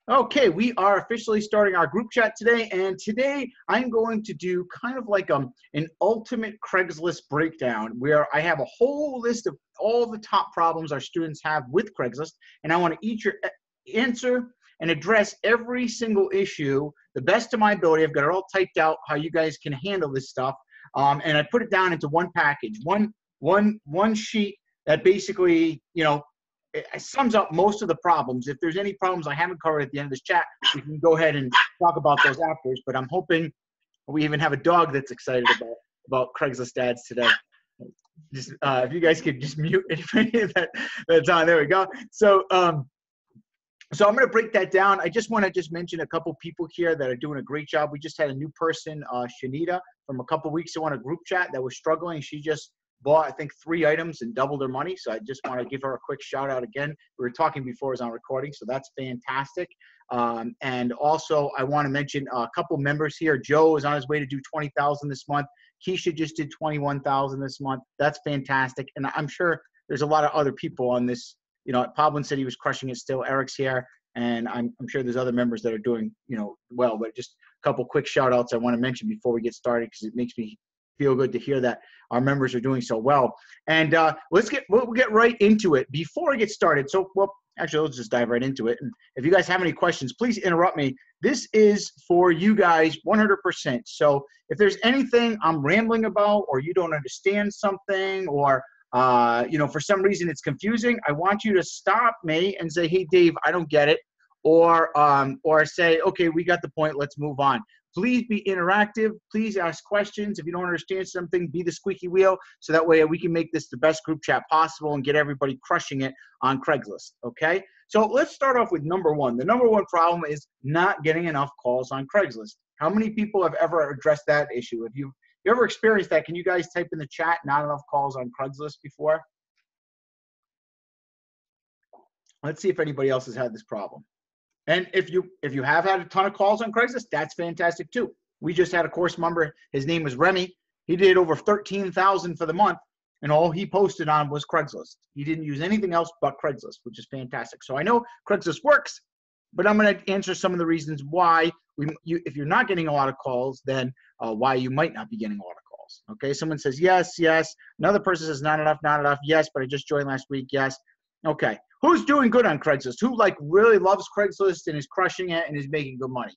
Okay, we are officially starting our group chat today, and today I'm going to do kind of like an ultimate Craigslist breakdown where I have a whole list of all the top problems our students have with Craigslist, and I want to answer and address every single issue the best of my ability. I've got it all typed out how you guys can handle this stuff, and I put it down into one package, one sheet that basically, it sums up most of the problems. If there's any problems I haven't covered at the end of this chat, we can go ahead and talk about those afterwards. But I'm hoping we even have a dog that's excited about Craigslist ads today. Just if you guys could just mute anybody that's on. There we go. So so I'm going to break that down. I just want to mention a couple people here that are doing a great job. We just had a new person, Shanita, from a couple weeks ago on a group chat that was struggling. She just bought, I think, 3 items and doubled her money. So I just want to give her a quick shout out again. We were talking before it was on recording, so that's fantastic. And also I want to mention a couple members here. Joe is on his way to do 20,000 this month. Keisha just did 21,000 this month. That's fantastic. And I'm sure there's a lot of other people on this. Pablo said he was crushing it still. Eric's here. And I'm sure there's other members that are doing, well, but just a couple quick shout outs I want to mention before we get started, because it makes me feel good to hear that our members are doing so well. And we'll get right into it. Before I get started, actually, let's just dive right into it. And if you guys have any questions, please interrupt me. This is for you guys 100%. So if there's anything I'm rambling about, or you don't understand something, or for some reason it's confusing, I want you to stop me and say, hey, Dave, I don't get it. Or say, okay, we got the point, let's move on. Please be interactive. Please ask questions. If you don't understand something, be the squeaky wheel, so that way we can make this the best group chat possible and get everybody crushing it on Craigslist, okay? So let's start off with number one. The number one problem is not getting enough calls on Craigslist. How many people have ever addressed that issue? Have you ever experienced that? Can you guys type in the chat, not enough calls on Craigslist before? Let's see if anybody else has had this problem. And if you have had a ton of calls on Craigslist, that's fantastic too. We just had a course member. His name was Remy. He did over 13,000 for the month, and all he posted on was Craigslist. He didn't use anything else but Craigslist, which is fantastic. So I know Craigslist works, but I'm going to answer some of the reasons why if you're not getting a lot of calls, then why you might not be getting a lot of calls. Okay, someone says yes, yes. Another person says not enough, not enough. Yes, but I just joined last week. Yes. Okay. Who's doing good on Craigslist? Who really loves Craigslist and is crushing it and is making good money?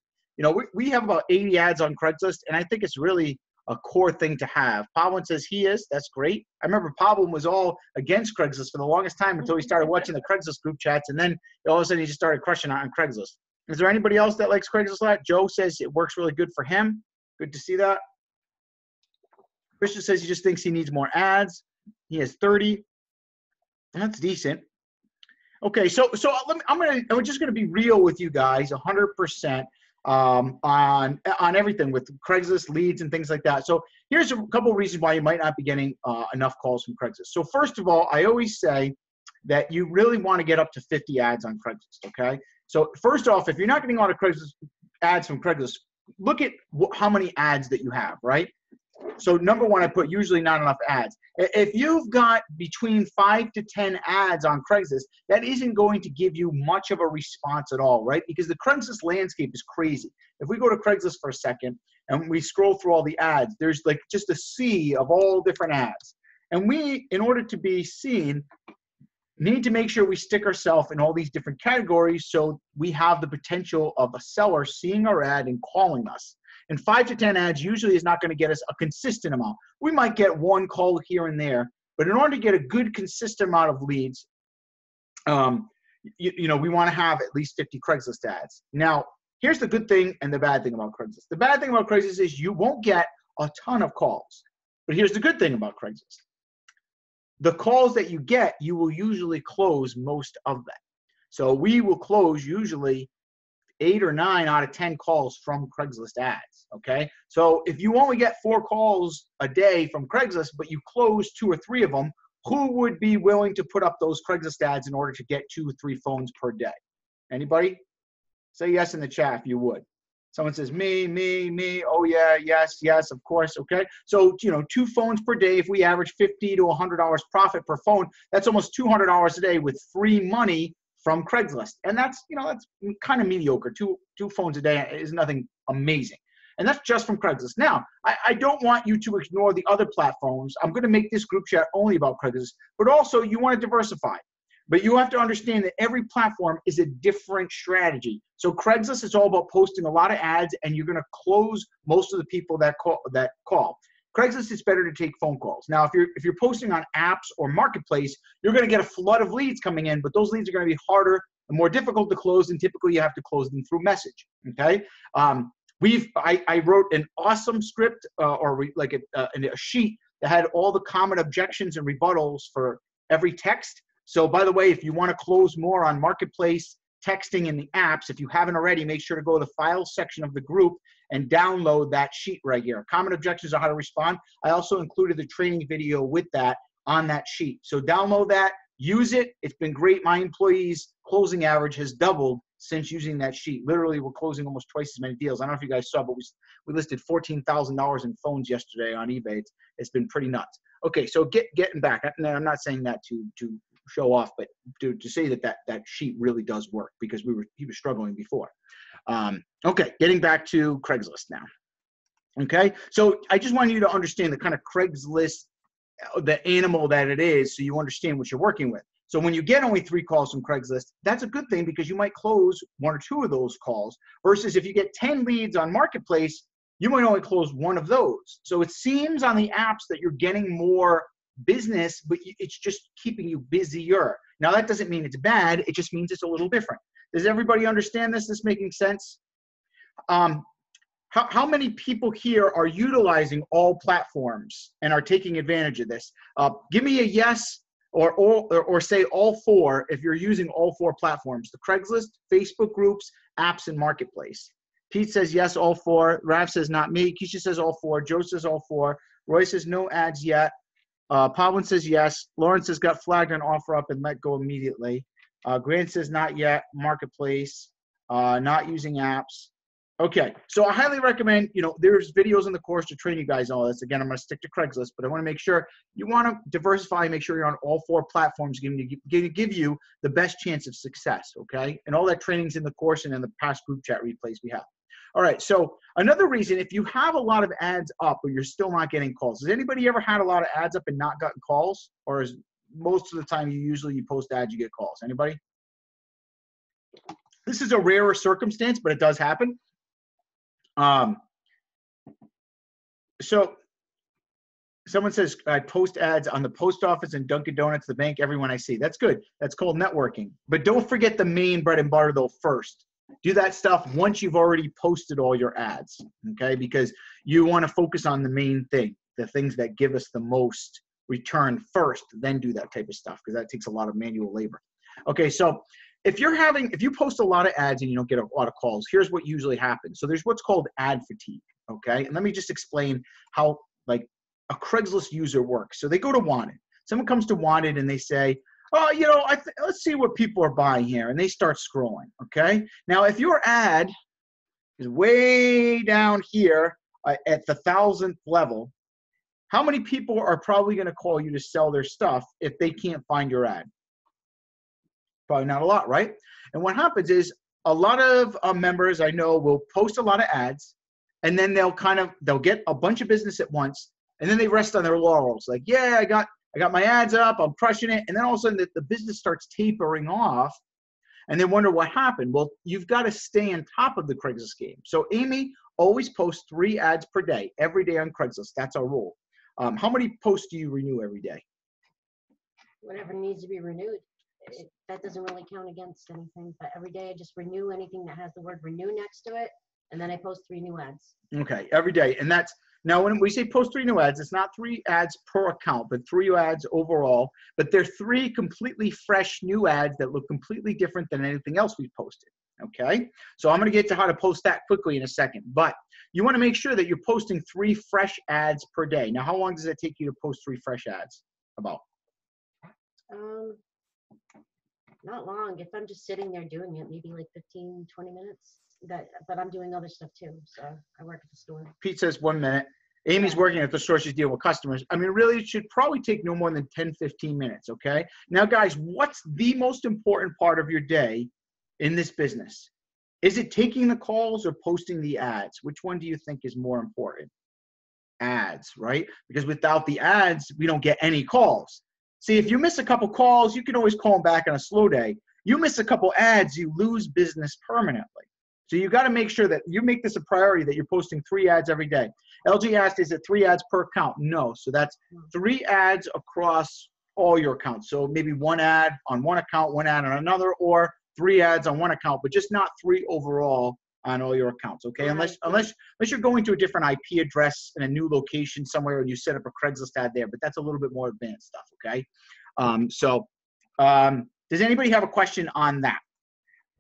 We have about 80 ads on Craigslist, and I think it's really a core thing to have. Pablo says he is. That's great. I remember Pablo was all against Craigslist for the longest time until he started watching the Craigslist group chats, and then all of a sudden he just started crushing it on Craigslist. Is there anybody else that likes Craigslist a lot? Joe says it works really good for him. Good to see that. Christian says he just thinks he needs more ads. He has 30. That's decent. Okay, so I'm just gonna be real with you guys, 100% on everything with Craigslist leads and things like that. So here's a couple of reasons why you might not be getting enough calls from Craigslist. So first of all, I always say that you really want to get up to 50 ads on Craigslist. Okay, so first off, if you're not getting a lot of Craigslist ads from Craigslist, look at how many ads that you have, right? So number one, I put usually not enough ads. If you've got between 5 to 10 ads on Craigslist, that isn't going to give you much of a response at all, right? Because the Craigslist landscape is crazy. If we go to Craigslist for a second and we scroll through all the ads, there's like just a sea of all different ads. And we, in order to be seen, need to make sure we stick ourselves in all these different categories so we have the potential of a seller seeing our ad and calling us. And 5 to 10 ads usually is not going to get us a consistent amount. We might get one call here and there, but in order to get a good consistent amount of leads, we want to have at least 50 Craigslist ads. Now, here's the good thing and the bad thing about Craigslist. The bad thing about Craigslist is you won't get a ton of calls. But here's the good thing about Craigslist. The calls that you get, you will usually close most of them. So we will close usually 8 or 9 out of 10 calls from Craigslist ads, okay? So if you only get 4 calls a day from Craigslist, but you close 2 or 3 of them, who would be willing to put up those Craigslist ads in order to get 2 or 3 phones per day? Anybody? Say yes in the chat if you would. Someone says, me. Oh yeah, yes, of course, okay? So, 2 phones per day, if we average $50 to $100 profit per phone, that's almost $200 a day with free money from Craigslist. And that's, that's kind of mediocre. Two phones a day is nothing amazing. And that's just from Craigslist. Now, I don't want you to ignore the other platforms. I'm going to make this group chat only about Craigslist, but also you want to diversify. But you have to understand that every platform is a different strategy. So Craigslist is all about posting a lot of ads, and you're going to close most of the people that call. Craigslist, it's better to take phone calls. Now, if you're posting on apps or marketplace, you're going to get a flood of leads coming in, but those leads are going to be harder and more difficult to close, and typically you have to close them through message. Okay. I wrote an awesome script a sheet that had all the common objections and rebuttals for every text. So by the way, if you want to close more on marketplace texting in the apps, if you haven't already, make sure to go to the files section of the group and download that sheet right here. Common objections on how to respond. I also included the training video with that on that sheet. So download that, use it. It's been great. My employees' closing average has doubled since using that sheet. Literally, we're closing almost twice as many deals. I don't know if you guys saw, but we listed $14,000 in phones yesterday on eBay. It's been pretty nuts. Okay, so getting back. I'm not saying that to show off, but to say that sheet really does work, because he was struggling before. Okay, getting back to Craigslist now. Okay, so I just want you to understand the kind of Craigslist, the animal that it is, so you understand what you're working with. So when you get only 3 calls from Craigslist, that's a good thing, because you might close 1 or 2 of those calls, versus if you get 10 leads on Marketplace, you might only close 1 of those. So it seems on the apps that you're getting more business, but it's just keeping you busier. Now, that doesn't mean it's bad. It just means it's a little different. Does everybody understand this? This making sense? How many people here are utilizing all platforms and are taking advantage of this? Give me a yes or say all 4 if you're using all 4 platforms: the Craigslist, Facebook groups, apps, and marketplace. Pete says yes, all 4. Rav says not me. Keisha says all 4. Joe says all 4. Roy says no ads yet. Pavlin says yes. Lawrence says got flagged on offer up and let go immediately. Grant says not yet. Marketplace, not using apps. Okay, so I highly recommend, there's videos in the course to train you guys on all this. Again, I'm going to stick to Craigslist, but I want to make sure you want to diversify, make sure you're on all 4 platforms, give you the best chance of success, okay? And all that training's in the course and in the past group chat replays we have. All right, so another reason, if you have a lot of ads up but you're still not getting calls, has anybody ever had a lot of ads up and not gotten calls? Or is most of the time you post ads, you get calls? Anybody? This is a rarer circumstance, but it does happen. So someone says, I post ads on the post office and Dunkin' Donuts, the bank, everyone I see. That's good. That's called networking. But don't forget the main bread and butter though first. Do that stuff once you've already posted all your ads, okay? Because you want to focus on the main thing, the things that give us the most return first, then do that type of stuff, because that takes a lot of manual labor. Okay, so if you post a lot of ads and you don't get a lot of calls, here's what usually happens. So there's what's called ad fatigue, okay? And let me just explain how like a Craigslist user works. So they go to Wanted. Someone comes to Wanted and they say, oh, let's see what people are buying here. And they start scrolling, okay? Now, if your ad is way down here at the 1,000th level, how many people are probably going to call you to sell their stuff if they can't find your ad? Probably not a lot, right? And what happens is a lot of members I know will post a lot of ads, and then they'll get a bunch of business at once, and then they rest on their laurels. Like, yeah, I got my ads up, I'm crushing it. And then all of a sudden the business starts tapering off, and they wonder what happened. Well, you've got to stay on top of the Craigslist game. So Amy always posts 3 ads per day, every day on Craigslist. That's our rule. How many posts do you renew every day? Whatever needs to be renewed. That doesn't really count against anything, but every day I just renew anything that has the word renew next to it, and then I post 3 new ads. Okay, every day. And that's, now when we say post 3 new ads, it's not 3 ads per account, but 3 ads overall. But they're 3 completely fresh new ads that look completely different than anything else we've posted. Okay, so I'm going to get to how to post that quickly in a second. But you want to make sure that you're posting 3 fresh ads per day. Now, how long does it take you to post 3 fresh ads? About? Not long. If I'm just sitting there doing it, maybe like 15, 20 minutes. But I'm doing other stuff too. So I work at the store. Pete says 1 minute. Amy's Yeah. working at the store. She's dealing with customers. I mean, really, it should probably take no more than 10, 15 minutes, okay? Now, guys, what's the most important part of your day in this business? Is it taking the calls or posting the ads? Which one do you think is more important? Ads, right? Because without the ads, we don't get any calls. See, if you miss a couple calls, you can always call them back on a slow day. You miss a couple ads, you lose business permanently. So you got to make sure that you make this a priority, that you're posting 3 ads every day. LG asked, is it 3 ads per account? No. So that's 3 ads across all your accounts. So maybe 1 ad on one account, 1 ad on another, or 3 ads on one account, but just not 3 overall on all your accounts, okay? Unless you're going to a different IP address in a new location somewhere and you set up a Craigslist ad there, but that's a little bit more advanced stuff, okay? Does anybody have a question on that?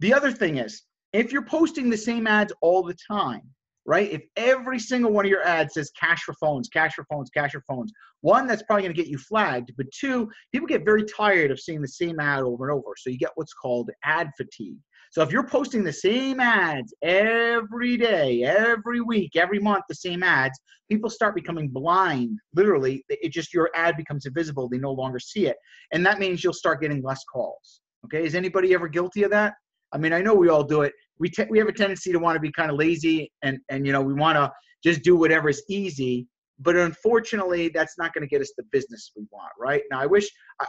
The other thing is, if you're posting the same ads all the time, right? If every single one of your ads says cash for phones, cash for phones, cash for phones, 1, that's probably going to get you flagged, but 2, people get very tired of seeing the same ad over and over. So you get what's called ad fatigue. So if you're posting the same ads every day, every week, every month, the same ads, people start becoming blind. Literally, it just, your ad becomes invisible. They no longer see it. And that means you'll start getting less calls. Okay, is anybody ever guilty of that? I mean, I know we all do it. We have a tendency to want to be kind of lazy and you know, we want to just do whatever is easy. But unfortunately, that's not going to get us the business we want, right? Now, I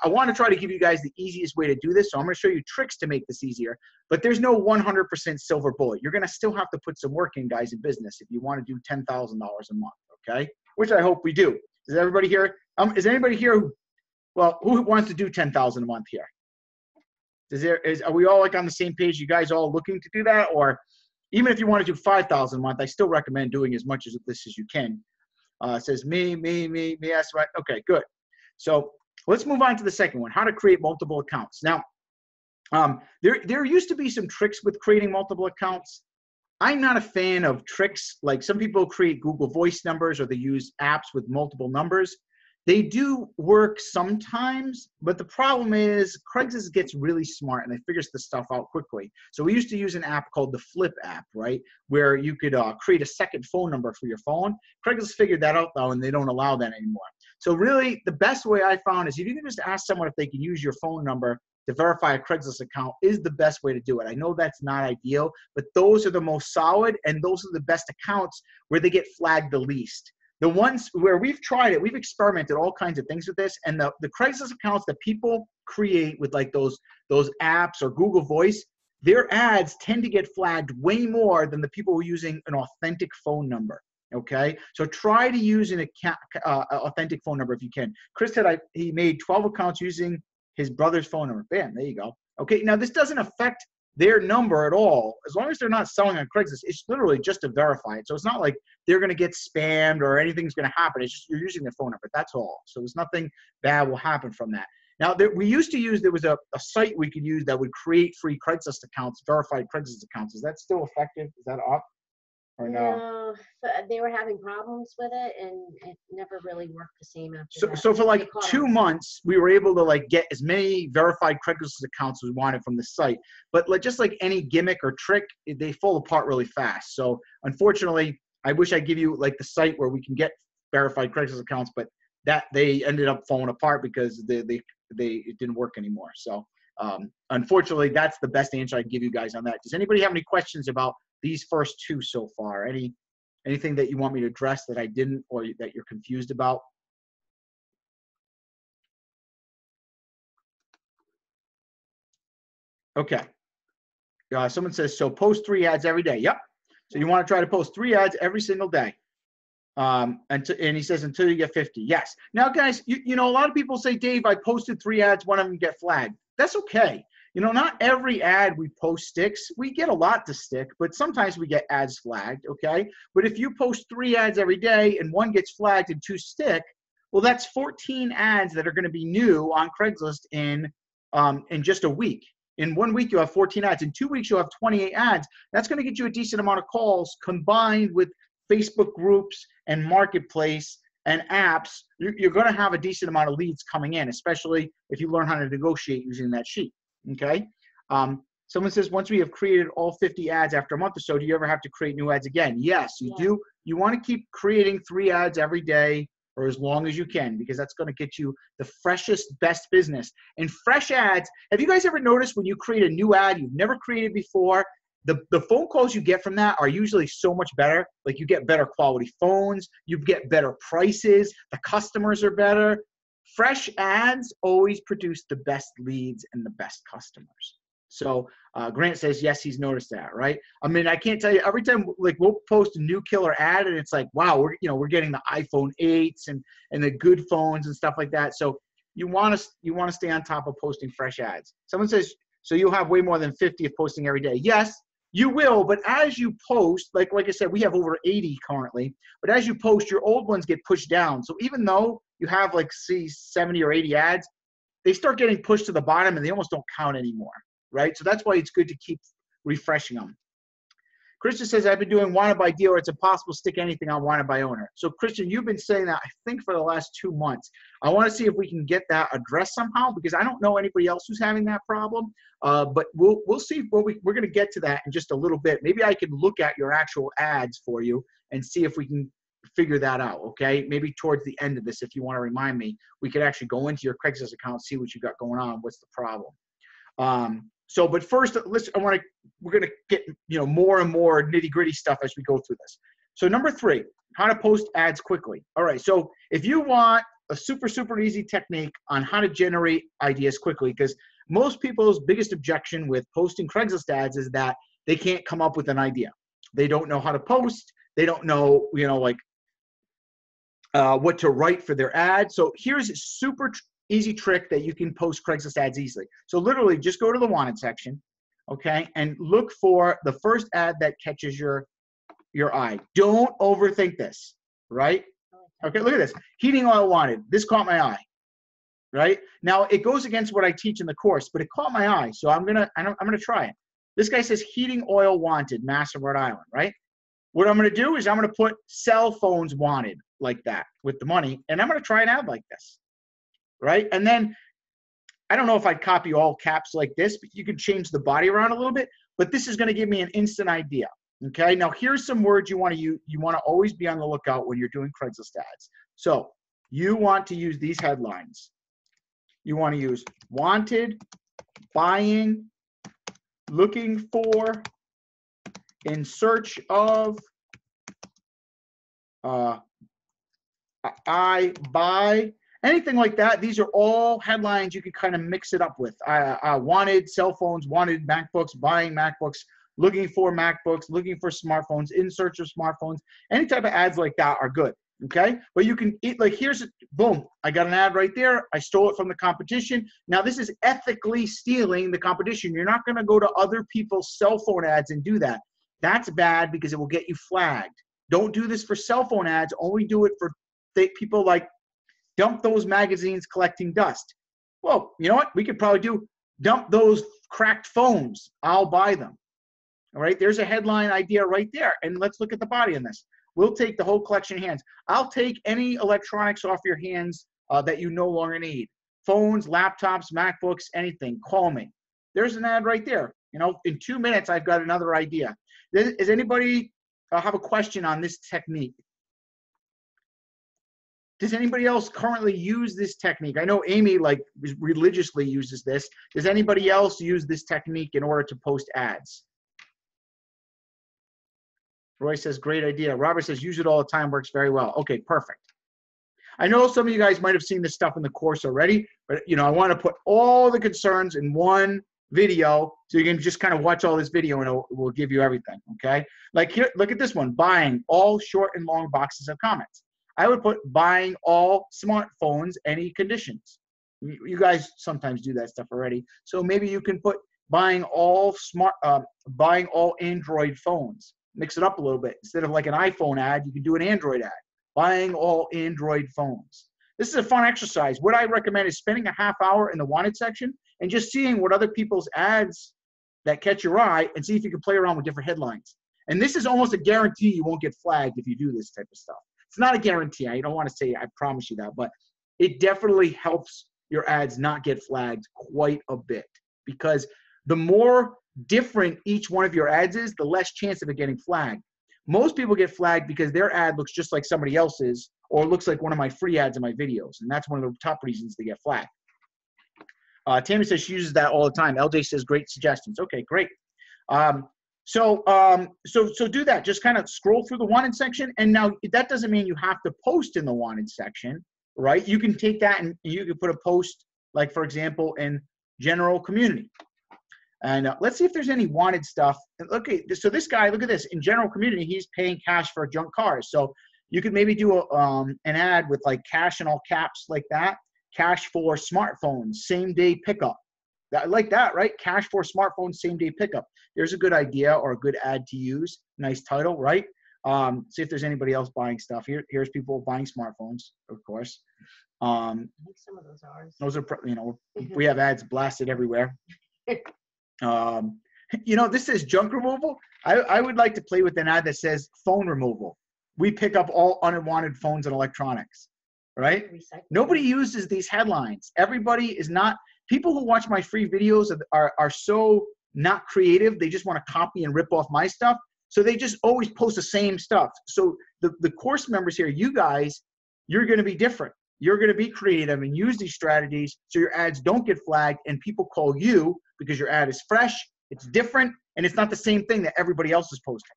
want to try to give you guys the easiest way to do this. So I'm going to show you tricks to make this easier. But there's no 100% silver bullet. You're going to still have to put some work in, guys, in business if you want to do $10,000 a month, okay? Which I hope we do. Is everybody here? Is anybody here who wants to do $10,000 a month here? Are we all like on the same page? You guys all looking to do that? Or even if you want to do 5,000 a month, I still recommend doing as much of this as you can. It says me, that's right. Okay, good. So let's move on to the second one, how to create multiple accounts. Now, there used to be some tricks with creating multiple accounts. I'm not a fan of tricks. Like some people create Google Voice numbers or they use apps with multiple numbers. They do work sometimes, but the problem is Craigslist gets really smart and they figures this stuff out quickly. So we used to use an app called the Flip app, right? Where you could create a second phone number for your phone. Craigslist figured that out though, and they don't allow that anymore. So really the best way I found is if you can just ask someone if they can use your phone number to verify a Craigslist account is the best way to do it. I know that's not ideal, but those are the most solid and those are the best accounts where they get flagged the least. The ones where we've tried it, we've experimented all kinds of things with this, and the Craigslist accounts that people create with like those apps or Google Voice, their ads tend to get flagged way more than the people who are using an authentic phone number. Okay, so try to use an authentic phone number if you can. Chris said he made 12 accounts using his brother's phone number. Bam, there you go. Okay, now this doesn't affect their number at all. As long as they're not selling on Craigslist, it's literally just to verify it. So it's not like they're going to get spammed or anything's going to happen. It's just you're using their phone number. That's all. So there's nothing bad will happen from that. Now, there was a site we could use that would create free Craigslist accounts, verified Craigslist accounts. Is that still effective? Is that up or no? No, they were having problems with it, and it never really worked the same after that. So for like 2 months, we were able to like get as many verified Craigslist accounts as we wanted from the site. But just like any gimmick or trick, they fall apart really fast. So unfortunately, I wish I give you like the site where we can get verified Craigslist accounts, but that they ended up falling apart because it didn't work anymore. So unfortunately, that's the best answer I can give you guys on that. Does anybody have any questions about these first 2 so far? Anything that you want me to address that I didn't or that you're confused about? Okay. Someone says, so post 3 ads every day. Yep. So you want to try to post 3 ads every single day. And he says, until you get 50. Yes. Now, guys, you know, a lot of people say, Dave, I posted 3 ads, one of them get flagged. That's okay. You know, not every ad we post sticks. We get a lot to stick, but sometimes we get ads flagged, okay? But if you post 3 ads every day and 1 gets flagged and 2 stick, well, that's 14 ads that are going to be new on Craigslist in just a week. In 1 week, you'll have 14 ads. In 2 weeks, you'll have 28 ads. That's going to get you a decent amount of calls combined with Facebook groups and marketplace and apps. You're going to have a decent amount of leads coming in, especially if you learn how to negotiate using that sheet. Okay. Someone says, once we have created all 50 ads after a month or so, do you ever have to create new ads again? Yes, you do. You want to keep creating 3 ads every day or as long as you can, because that's going to get you the freshest, best business. And fresh ads, have you guys ever noticed when you create a new ad you've never created before, the phone calls you get from that are usually so much better. Like you get better quality phones, you get better prices, the customers are better. Fresh ads always produce the best leads and the best customers. So Grant says, yes, he's noticed that, right? I mean, I can't tell you, every time, like, we'll post a new killer ad and it's like, wow, we're getting the iPhone 8s and the good phones and stuff like that. So you want to stay on top of posting fresh ads. Someone says, so you'll have way more than 50 of posting every day. Yes, you will, but as you post, like I said, we have over 80 currently, but as you post, your old ones get pushed down. So even though you have, like, see, 70 or 80 ads, they start getting pushed to the bottom and they almost don't count anymore. Right? So that's why it's good to keep refreshing them. Christian says, I've been doing wanted by dealer. It's impossible to stick anything on wanted by owner. So Christian, you've been saying that, I think, for the last 2 months. I want to see if we can get that addressed somehow, because I don't know anybody else who's having that problem. But we'll see. We're going to get to that in just a little bit. Maybe I can look at your actual ads for you and see if we can figure that out. Okay. Maybe towards the end of this, if you want to remind me, we could actually go into your Craigslist account, see what you got going on. What's the problem? But first, we're going to get, more and more nitty gritty stuff as we go through this. So number 3, how to post ads quickly. All right. So if you want a super easy technique on how to generate ideas quickly, because most people's biggest objection with posting Craigslist ads is that they can't come up with an idea. They don't know how to post. They don't know, what to write for their ad. So here's a super easy trick that you can post Craigslist ads easily. So literally just go to the wanted section, okay, and look for the first ad that catches your eye. Don't overthink this, right? Okay, look at this. Heating oil wanted. This caught my eye, right? Now it goes against what I teach in the course, but it caught my eye, so I'm gonna try it. This guy says heating oil wanted, Massillon, Rhode Island, right? What I'm gonna do is I'm gonna put cell phones wanted like that with the money, and I'm gonna try an ad like this. Right? And then I don't know if I'd copy all caps like this, but you can change the body around a little bit, but this is going to give me an instant idea. Okay. Now here's some words you want to use. You want to always be on the lookout when you're doing Craigslist ads. So you want to use these headlines. You want to use wanted, buying, looking for, in search of, I buy, anything like that. These are all headlines you can kind of mix it up with. Wanted cell phones, wanted MacBooks, buying MacBooks, looking for MacBooks, looking for smartphones, in search of smartphones. Any type of ads like that are good, okay? But you can, here's, boom, I got an ad right there. I stole it from the competition. Now this is ethically stealing the competition. You're not gonna go to other people's cell phone ads and do that. That's bad because it will get you flagged. Don't do this for cell phone ads. Only do it for people like dump those magazines collecting dust. Well, you know what? We could probably do dump those cracked phones. I'll buy them. All right. There's a headline idea right there. And let's look at the body in this. We'll take the whole collection of hands. I'll take any electronics off your hands that you no longer need. Phones, laptops, MacBooks, anything. Call me. There's an ad right there. In 2 minutes, I've got another idea. Does anybody have a question on this technique? Does anybody else currently use this technique? I know Amy religiously uses this. Does anybody else use this technique in order to post ads? Roy says, great idea. Robert says, use it all the time, works very well. Okay, perfect. I know some of you guys might have seen this stuff in the course already, but I want to put all the concerns in one video so you can just kind of watch all this video and it will give you everything, okay? Like here, look at this one, buying all short and long boxes of comments. I would put buying all smartphones, any conditions. You guys sometimes do that stuff already. So maybe you can put buying all Android phones. Mix it up a little bit. Instead of like an iPhone ad, you can do an Android ad. Buying all Android phones. This is a fun exercise. What I recommend is spending a half hour in the wanted section and just seeing what other people's ads that catch your eye and see if you can play around with different headlines. And this is almost a guarantee you won't get flagged if you do this type of stuff. It's not a guarantee. I don't want to say I promise you that, but it definitely helps your ads not get flagged quite a bit, because the more different each one of your ads is, the less chance of it getting flagged. Most people get flagged because their ad looks just like somebody else's, or looks like one of my free ads in my videos. And that's one of the top reasons they get flagged. Tammy says she uses that all the time. LJ says, great suggestions. Okay, great. So do that. Just kind of scroll through the wanted section. And now that doesn't mean you have to post in the wanted section, right? You can take that and you can put a post, like for example, in general community. And let's see if there's any wanted stuff. Okay, so this guy, look at this. In general community, he's paying cash for junk cars. So you could maybe do an ad with like cash in all caps like that. Cash for smartphones, same day pickup. I like that, right? Cash for smartphones, same day pickup. There's a good idea or a good ad to use. Nice title, right? See if there's anybody else buying stuff. Here's people buying smartphones, of course. I think some of those are. Those are, we have ads blasted everywhere. This says junk removal. I would like to play with an ad that says phone removal. We pick up all unwanted phones and electronics, right? Nobody uses these headlines. Everybody is not, people who watch my free videos are so not creative. They just want to copy and rip off my stuff. So they just always post the same stuff. So the course members here, you guys, you're going to be different. You're going to be creative and use these strategies so your ads don't get flagged and people call you because your ad is fresh, it's different, and it's not the same thing that everybody else is posting.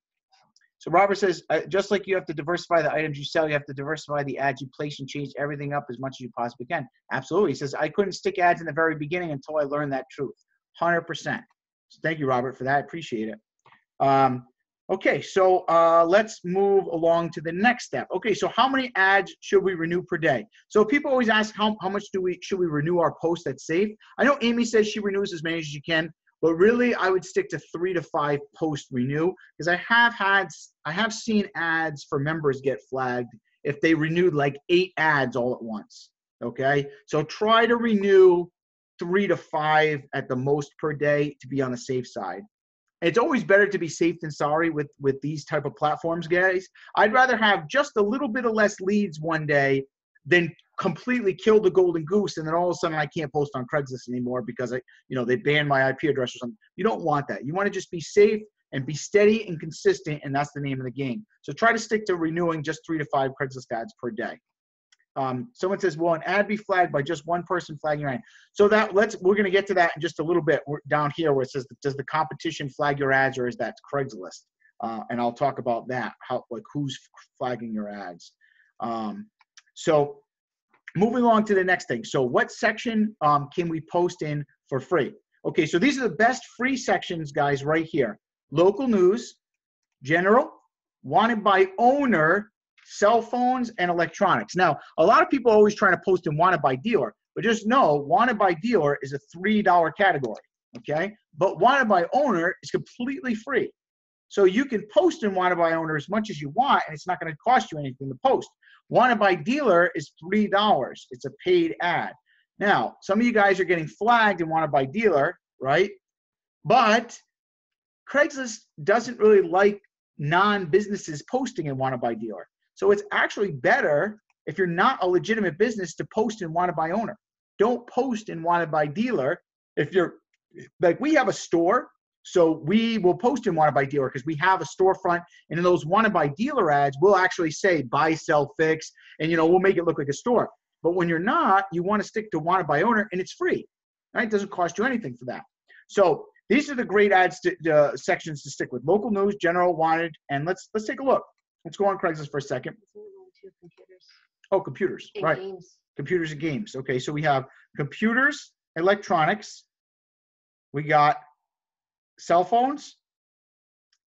So Robert says, just like you have to diversify the items you sell, you have to diversify the ads you place and change everything up as much as you possibly can. Absolutely. He says, I couldn't stick ads in the very beginning until I learned that truth. 100%. So thank you, Robert, for that. I appreciate it. Okay, so let's move along to the next step. Okay, so how many ads should we renew per day? So people always ask how much should we renew our post that's safe? I know Amy says she renews as many as you can, but really I would stick to 3 to 5 post renew, because I have seen ads for members get flagged if they renewed like 8 ads all at once. Okay, so try to renew 3 to 5 at the most per day to be on the safe side. It's always better to be safe than sorry with these type of platforms, guys. I'd rather have just a little bit of less leads one day than completely kill the golden goose and then all of a sudden I can't post on Craigslist anymore because they banned my IP address or something. You don't want that. You want to just be safe and be steady and consistent, and that's the name of the game. So try to stick to renewing just 3 to 5 Craigslist ads per day. Someone says, will an ad be flagged by just one person flagging your ad? So we're going to get to that in just a little bit. We're down here where it says, does the competition flag your ads, or is that Craigslist? And I'll talk about that, who's flagging your ads. So moving along to the next thing. So what section can we post in for free? Okay, so these are the best free sections, guys, right here. Local news, general, wanted by owner, cell phones, and electronics. Now, a lot of people are always trying to post in wanted by dealer, but just know wanted by dealer is a $3 category, okay? But wanted by owner is completely free. So you can post in wanted by owner as much as you want, and it's not going to cost you anything to post. Wanted by dealer is $3. It's a paid ad. Now, some of you guys are getting flagged in wanted by dealer, right? But Craigslist doesn't really like non-businesses posting in wanted by dealer. So it's actually better if you're not a legitimate business to post in wanted by owner. Don't post in wanted by dealer. If you're like, we have a store, so we will post in wanted by dealer because we have a storefront, and in those wanted by dealer ads, we'll actually say buy, sell, fix, and we'll make it look like a store. But when you're not, you want to stick to wanted by owner, and it's free. Right? It doesn't cost you anything for that. So these are the great ads sections to stick with: local news, general, wanted, and let's take a look. Let's go on Craigslist for a second. Oh, computers, and right. Games. Computers and games. Okay, so we have computers, electronics. We got cell phones.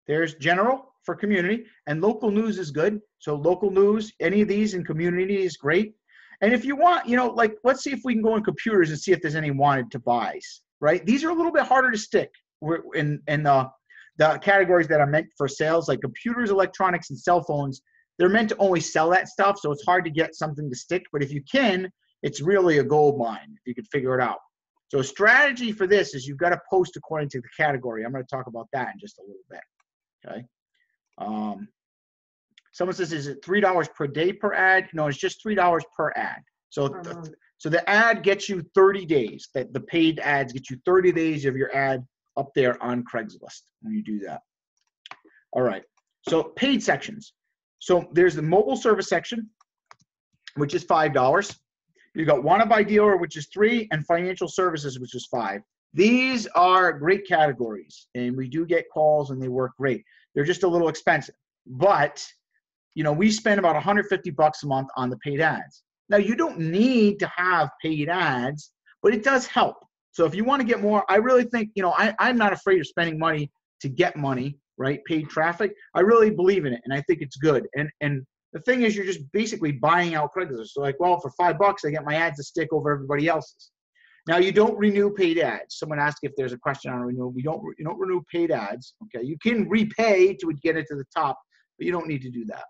There's general for community, and local news is good. So local news, any of these in community is great. And if you want, let's see if we can go in computers and see if there's any wanted to buys, right? These are a little bit harder to stick. We're in the categories that are meant for sales, like computers, electronics, and cell phones. They're meant to only sell that stuff, so it's hard to get something to stick. But if you can, it's really a gold mine if you could figure it out. So a strategy for this is you've got to post according to the category. I'm going to talk about that in just a little bit. Okay. Someone says, is it $3 per day per ad? No, it's just $3 per ad. So, so the ad gets you 30 days. The paid ads get you 30 days of your ad up there on Craigslist when you do that. All right. So paid sections. So there's the mobile service section, which is $5. You got wanna buy dealer, which is $3, and financial services, which is $5. These are great categories, and we do get calls, and they work great. They're just a little expensive, but you know, we spend about $150 a month on the paid ads. Now, you don't need to have paid ads, but it does help. So if you want to get more, I really think, you know, I'm not afraid of spending money to get money, right? Paid traffic. I really believe in it, and I think it's good. And the thing is, you're just basically buying out Craigslist. So like, well, for $5, I get my ads to stick over everybody else's. Now, you don't renew paid ads. Someone asked if there's a question on renewal. You don't renew paid ads. Okay, you can repay to get it to the top, but you don't need to do that.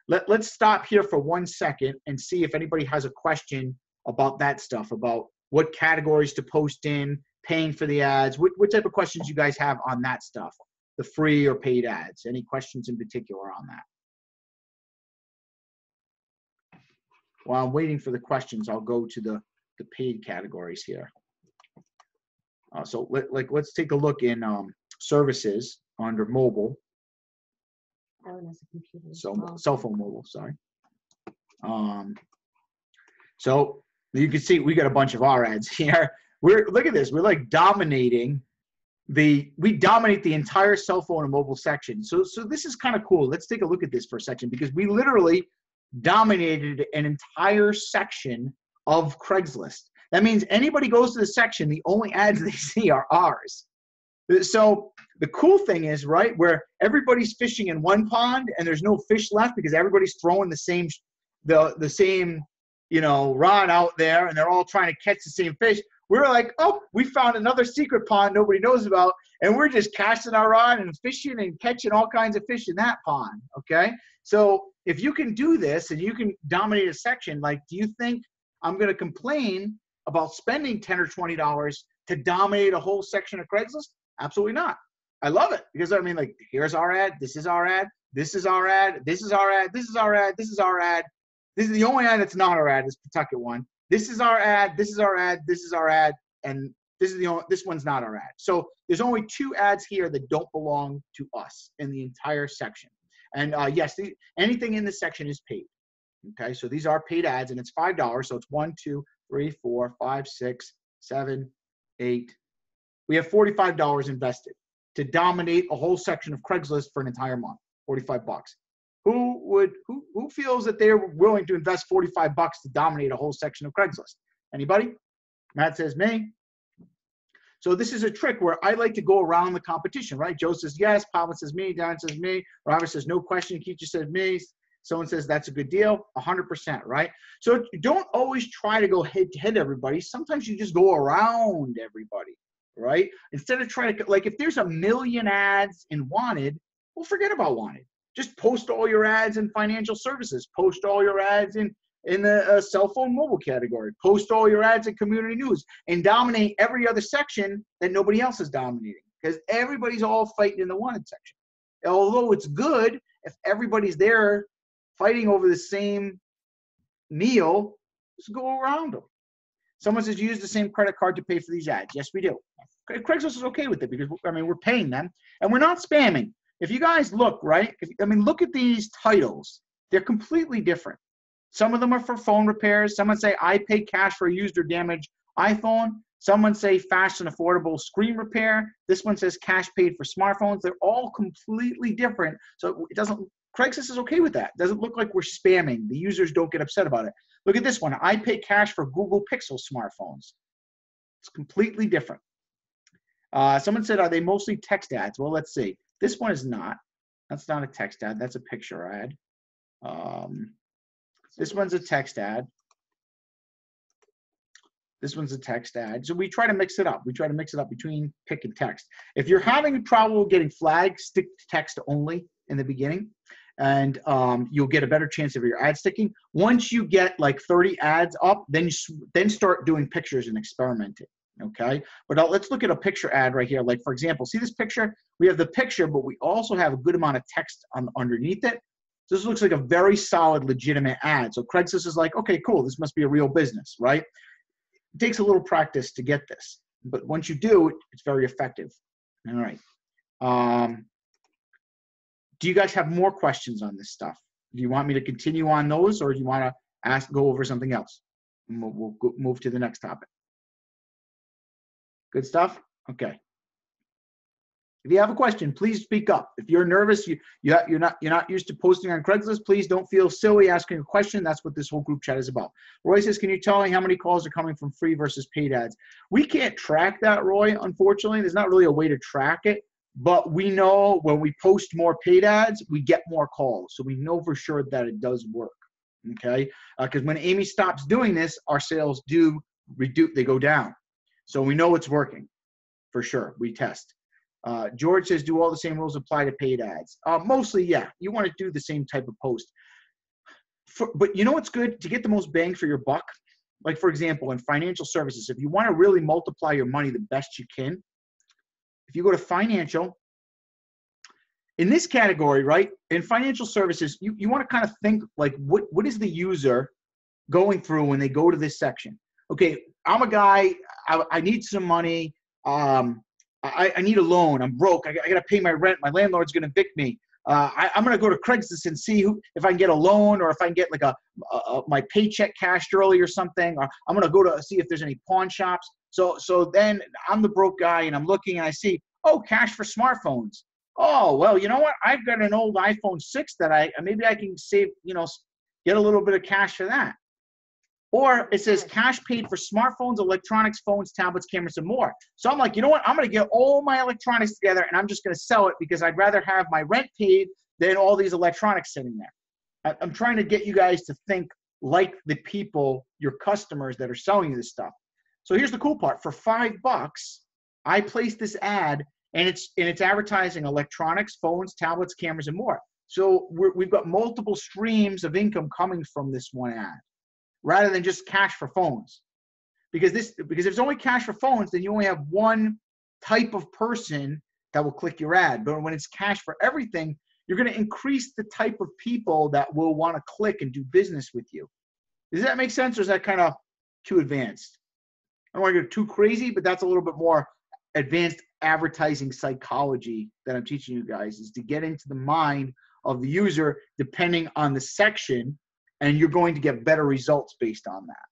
Let's stop here for 1 second and see if anybody has a question about that stuff, about what categories to post in, paying for the ads. What type of questions you guys have on that stuff, the free or paid ads? Any questions in particular on that? While I'm waiting for the questions, I'll go to the paid categories here. So let's take a look in services under mobile. So cell phone mobile, sorry. So you can see we got a bunch of our ads here. Look at this. We're like dominating we dominate the entire cell phone and mobile section. So this is kind of cool. Let's take a look at this for a second, because we literally dominated an entire section of Craigslist. That means anybody goes to the section, the only ads they see are ours. So the cool thing is, right, where everybody's fishing in one pond and there's no fish left because everybody's throwing the same you know, rod out there, and they're all trying to catch the same fish. We're like, oh, we found another secret pond nobody knows about, and we're just casting our rod and fishing and catching all kinds of fish in that pond, okay? So if you can do this and you can dominate a section, like, do you think I'm going to complain about spending $10 or $20 to dominate a whole section of Craigslist? Absolutely not. I love it, because I mean, like, here's our ad, this is our ad, this is our ad, this is our ad, this is our ad, this is our ad. This is the only ad that's not our ad, is Pawtucket one. This is our ad, this is our ad, this is our ad, and this one's not our ad. So there's only 2 ads here that don't belong to us in the entire section. And yes, anything in this section is paid. Okay, so these are paid ads, and it's $5. So it's 1, 2, 3, 4, 5, 6, 7, 8. We have $45 invested to dominate a whole section of Craigslist for an entire month. $45. Who feels that they're willing to invest $45 to dominate a whole section of Craigslist? Anybody? Matt says me. So this is a trick where I like to go around the competition, right? Joe says yes, Pavel says me, Darren says me, Robert says no question, Keisha says me, someone says that's a good deal, 100%, right? So don't always try to go head to head everybody. Sometimes you just go around everybody, right? Instead of trying to, like, if there's a million ads in Wanted, well, forget about Wanted. Just post all your ads in financial services. Post all your ads in the cell phone mobile category. Post all your ads in community news, and dominate every other section that nobody else is dominating, because everybody's all fighting in the wanted section. Although it's good, if everybody's there fighting over the same meal, just go around them. Someone says, you use the same credit card to pay for these ads. Yes, we do. Craigslist is okay with it, because, I mean, we're paying them, and we're not spamming. If you guys look, right, look at these titles. They're completely different. Some of them are for phone repairs. Someone say, I pay cash for a used or damaged iPhone. Someone say, fast and affordable screen repair. This one says, cash paid for smartphones. They're all completely different. So it doesn't, Craigslist is okay with that. It doesn't look like we're spamming. The users don't get upset about it. Look at this one. I pay cash for Google Pixel smartphones. It's completely different. Someone said, are they mostly text ads? Well, let's see. This one is not. That's not a text ad. That's a picture ad. This one's a text ad. This one's a text ad. So we try to mix it up. We try to mix it up between pic and text. If you're having trouble getting flagged, stick to text only in the beginning, and you'll get a better chance of your ad sticking. Once you get like 30 ads up, then start doing pictures and experimenting. Okay, but let's look at a picture ad right here. Like, for example, see this picture? We have the picture, but we also have a good amount of text underneath it. So this looks like a very solid, legitimate ad. So Craigslist is like, okay, cool, this must be a real business, right? It takes a little practice to get this. but once you do, it's very effective. All right. Do you guys have more questions on this stuff? Do you want me to continue on those, or do you want to go over something else? And we'll move to the next topic. Good stuff? Okay. If you have a question, please speak up. If you're nervous, you're not used to posting on Craigslist, please don't feel silly asking a question. That's what this whole group chat is about. Roy says, can you tell me how many calls are coming from free versus paid ads? We can't track that, Roy, unfortunately. There's not really a way to track it, but we know when we post more paid ads, we get more calls. So we know for sure that it does work, okay? Because when Amy stops doing this, our sales do reduce, they go down. So we know it's working for sure. We test. George says, do all the same rules apply to paid ads? Mostly, yeah. You want to do the same type of post. But you know what's good? To get the most bang for your buck, like, for example, in financial services, if you want to really multiply your money the best you can, if you go to financial, in this category, right, in financial services, you want to kind of think, like, what is the user going through when they go to this section? Okay, I'm a guy, I need some money, I need a loan. I'm broke. I got to pay my rent. My landlord's going to evict me. I'm going to go to Craigslist and see if I can get a loan, or if I can get like my paycheck cashed early or something. Or I'm going to go to see if there's any pawn shops. So then I'm the broke guy, and I'm looking and I see, oh, cash for smartphones. Oh, well, you know what? I've got an old iPhone 6 that maybe I can save, get a little bit of cash for that. Or it says cash paid for smartphones, electronics, phones, tablets, cameras, and more. So I'm like, you know what? I'm going to get all my electronics together, and I'm just going to sell it because I'd rather have my rent paid than all these electronics sitting there. I'm trying to get you guys to think like the people, your customers that are selling you this stuff. So here's the cool part. For $5, I placed this ad, and it's advertising electronics, phones, tablets, cameras, and more. So we've got multiple streams of income coming from this one ad, rather than just cash for phones. Because if it's only cash for phones, then you only have one type of person that will click your ad. But when it's cash for everything, you're going to increase the type of people that will want to click and do business with you. Does that make sense, or is that kind of too advanced? I don't want to go too crazy, but that's a little bit more advanced advertising psychology that I'm teaching you guys, is to get into the mind of the user depending on the section, and you're going to get better results based on that.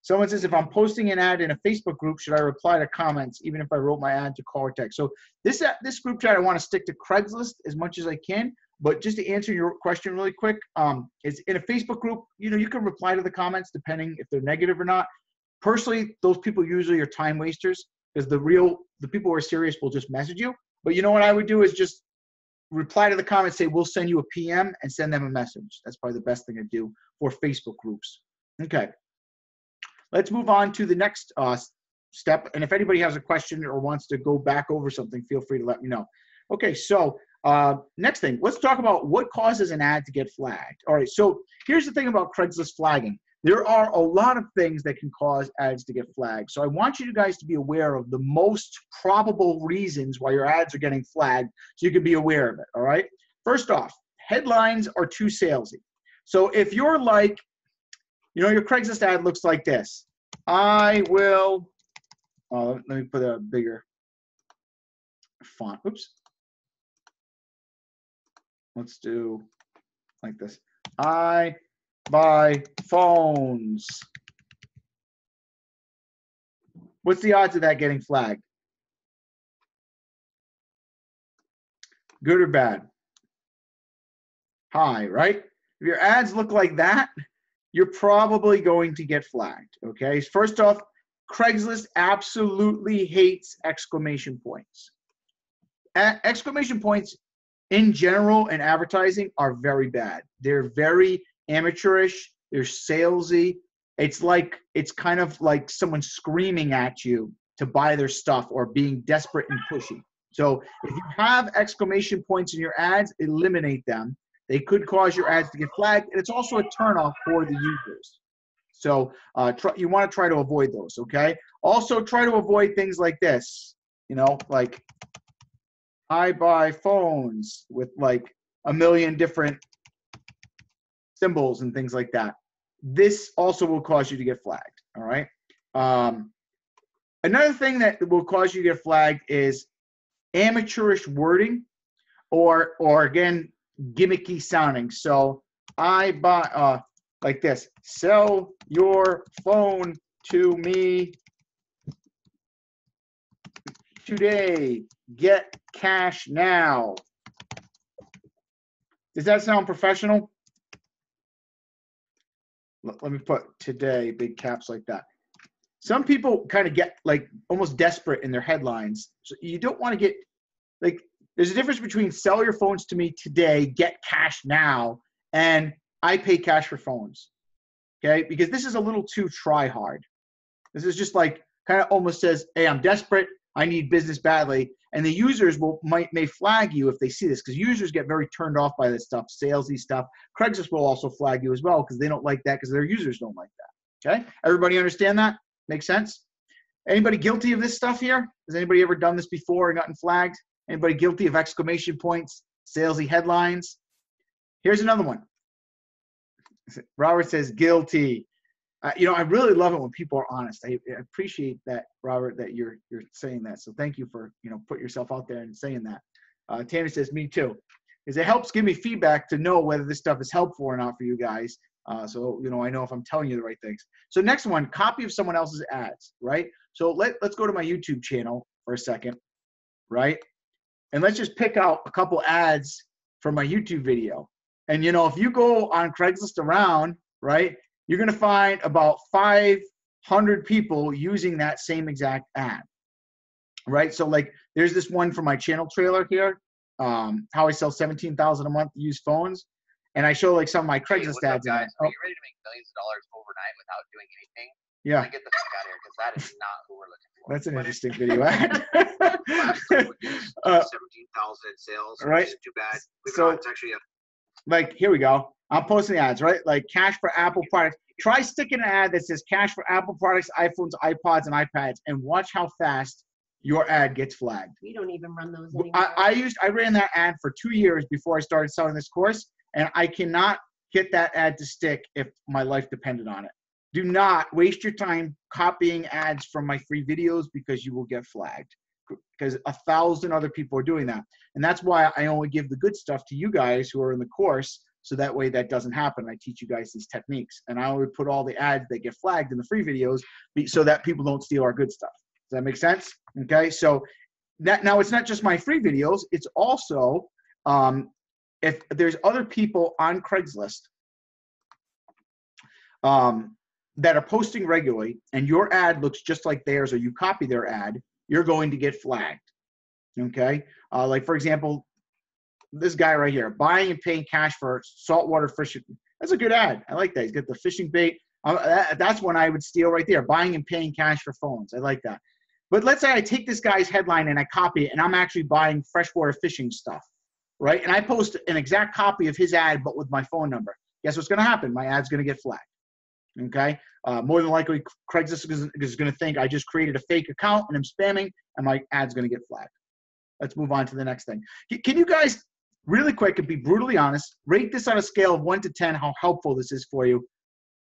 Someone says, if I'm posting an ad in a Facebook group, should I reply to comments even if I wrote my ad to call or text? So this group chat, I want to stick to Craigslist as much as I can. But just to answer your question really quick, is in a Facebook group, you can reply to the comments depending if they're negative or not. Personally, those people usually are time wasters, because the people who are serious will just message you. But you know what I would do is just reply to the comments, say, we'll send you a PM, and send them a message. That's probably the best thing to do for Facebook groups. Okay. Let's move on to the next step. And if anybody has a question or wants to go back over something, feel free to let me know. Okay, so next thing, let's talk about what causes an ad to get flagged. All right, so here's the thing about Craigslist flagging. There are a lot of things that can cause ads to get flagged. So I want you guys to be aware of the most probable reasons why your ads are getting flagged, so you can be aware of it, all right? First off, headlines are too salesy. So if you're like, your Craigslist ad looks like this. I will, let me put a bigger font. Oops. Let's do like this. I buy phones. What's the odds of that getting flagged? Good or bad? High, right? If your ads look like that, you're probably going to get flagged, okay? First off, Craigslist absolutely hates exclamation points. Exclamation points in general in advertising are very bad. They're very amateurish, they're salesy. It's kind of like someone screaming at you to buy their stuff or being desperate and pushy. So if you have exclamation points in your ads, eliminate them. They could cause your ads to get flagged, and it's also a turnoff for the users. So you want to try to avoid those, okay? Also try to avoid things like this, like I buy phones with like a million different symbols and things like that. This also will cause you to get flagged, all right? Another thing that will cause you to get flagged is amateurish wording or again, gimmicky sounding. So I buy, like this, sell your phone to me today, get cash now. Does that sound professional? Let me put today, big caps like that. Some people kind of get like almost desperate in their headlines. So you don't want to get like, there's a difference between sell your phones to me today, get cash now, and I pay cash for phones. Okay, because this is a little too try hard. This is just like kind of almost says, hey, I'm desperate, I need business badly. And the users may flag you if they see this, because users get very turned off by this stuff, salesy stuff. Craigslist will also flag you as well because they don't like that, because their users don't like that. Okay, everybody understand that? Makes sense? Anybody guilty of this stuff here? Has anybody ever done this before and gotten flagged? Anybody guilty of exclamation points, salesy headlines? Here's another one. Robert says guilty. You know, I really love it when people are honest. I appreciate that, Robert, that you're saying that. So thank you for, you know, put yourself out there and saying that. Tanner says, me too. Because it helps give me feedback to know whether this stuff is helpful or not for you guys. So, you know, I know if I'm telling you the right things. So next one, copy of someone else's ads, right? So let's go to my YouTube channel for a second, right? And let's just pick out a couple ads from my YouTube video. And, you know, if you go on Craigslist around, right, you're going to find about 500 people using that same exact ad, right? So like there's this one from my channel trailer here, how I sell 17,000 a month used phones. And I show like some of my Craigslist ads. Guys, are you ready to make millions of dollars overnight without doing anything? Yeah. Get the fuck out of here, because that is not who we're looking for. That's an interesting video ad. 17,000 sales. Right. Too bad. So it's actually like, here we go. I'm posting ads, right? Like cash for Apple products. Try sticking an ad that says cash for Apple products, iPhones, iPods, and iPads, and watch how fast your ad gets flagged. We don't even run those anymore. I ran that ad for 2 years before I started selling this course, and I cannot get that ad to stick if my life depended on it. Do not waste your time copying ads from my free videos, because you will get flagged, because 1,000 other people are doing that. And that's why I only give the good stuff to you guys who are in the course, so that way that doesn't happen. I teach you guys these techniques, and I only put all the ads that get flagged in the free videos so that people don't steal our good stuff. Does that make sense? Okay, so now it's not just my free videos, it's also if there's other people on Craigslist that are posting regularly and your ad looks just like theirs, or you copy their ad, you're going to get flagged. Okay, like for example, this guy right here, buying and paying cash for saltwater fishing. That's a good ad. I like that. He's got the fishing bait. That's one I would steal right there. Buying and paying cash for phones. I like that. But let's say I take this guy's headline and I copy it, and I'm actually buying freshwater fishing stuff, right? And I post an exact copy of his ad, but with my phone number. Guess what's going to happen? My ad's going to get flagged. Okay. More than likely, Craigslist is going to think I just created a fake account and I'm spamming, and my ad's going to get flagged. Let's move on to the next thing. Can you guys, really quick and be brutally honest, rate this on a scale of 1 to 10 how helpful this is for you?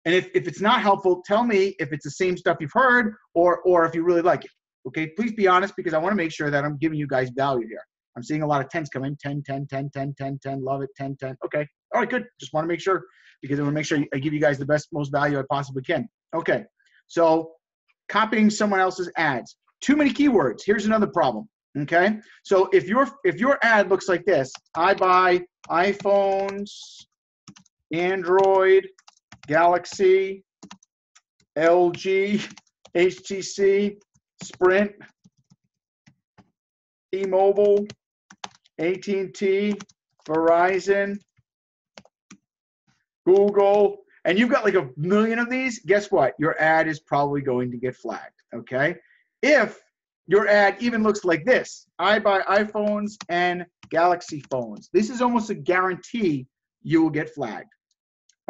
And if it's not helpful, tell me if it's the same stuff you've heard or if you really like it. Okay, please be honest, because I want to make sure that I'm giving you guys value here. I'm seeing a lot of 10s come in, 10, 10, 10, 10, 10, 10, love it, 10, 10. Okay, all right, good. Just want to make sure, because I want to make sure I give you guys the best, most value I possibly can. Okay, so copying someone else's ads. Too many keywords. Here's another problem. Okay, so if your ad looks like this, I buy iPhones, Android, Galaxy, LG, HTC, Sprint, T-Mobile, AT&T, Verizon, Google, and you've got like a million of these, guess what? Your ad is probably going to get flagged, okay? If your ad even looks like this, I buy iPhones and Galaxy phones, this is almost a guarantee you will get flagged.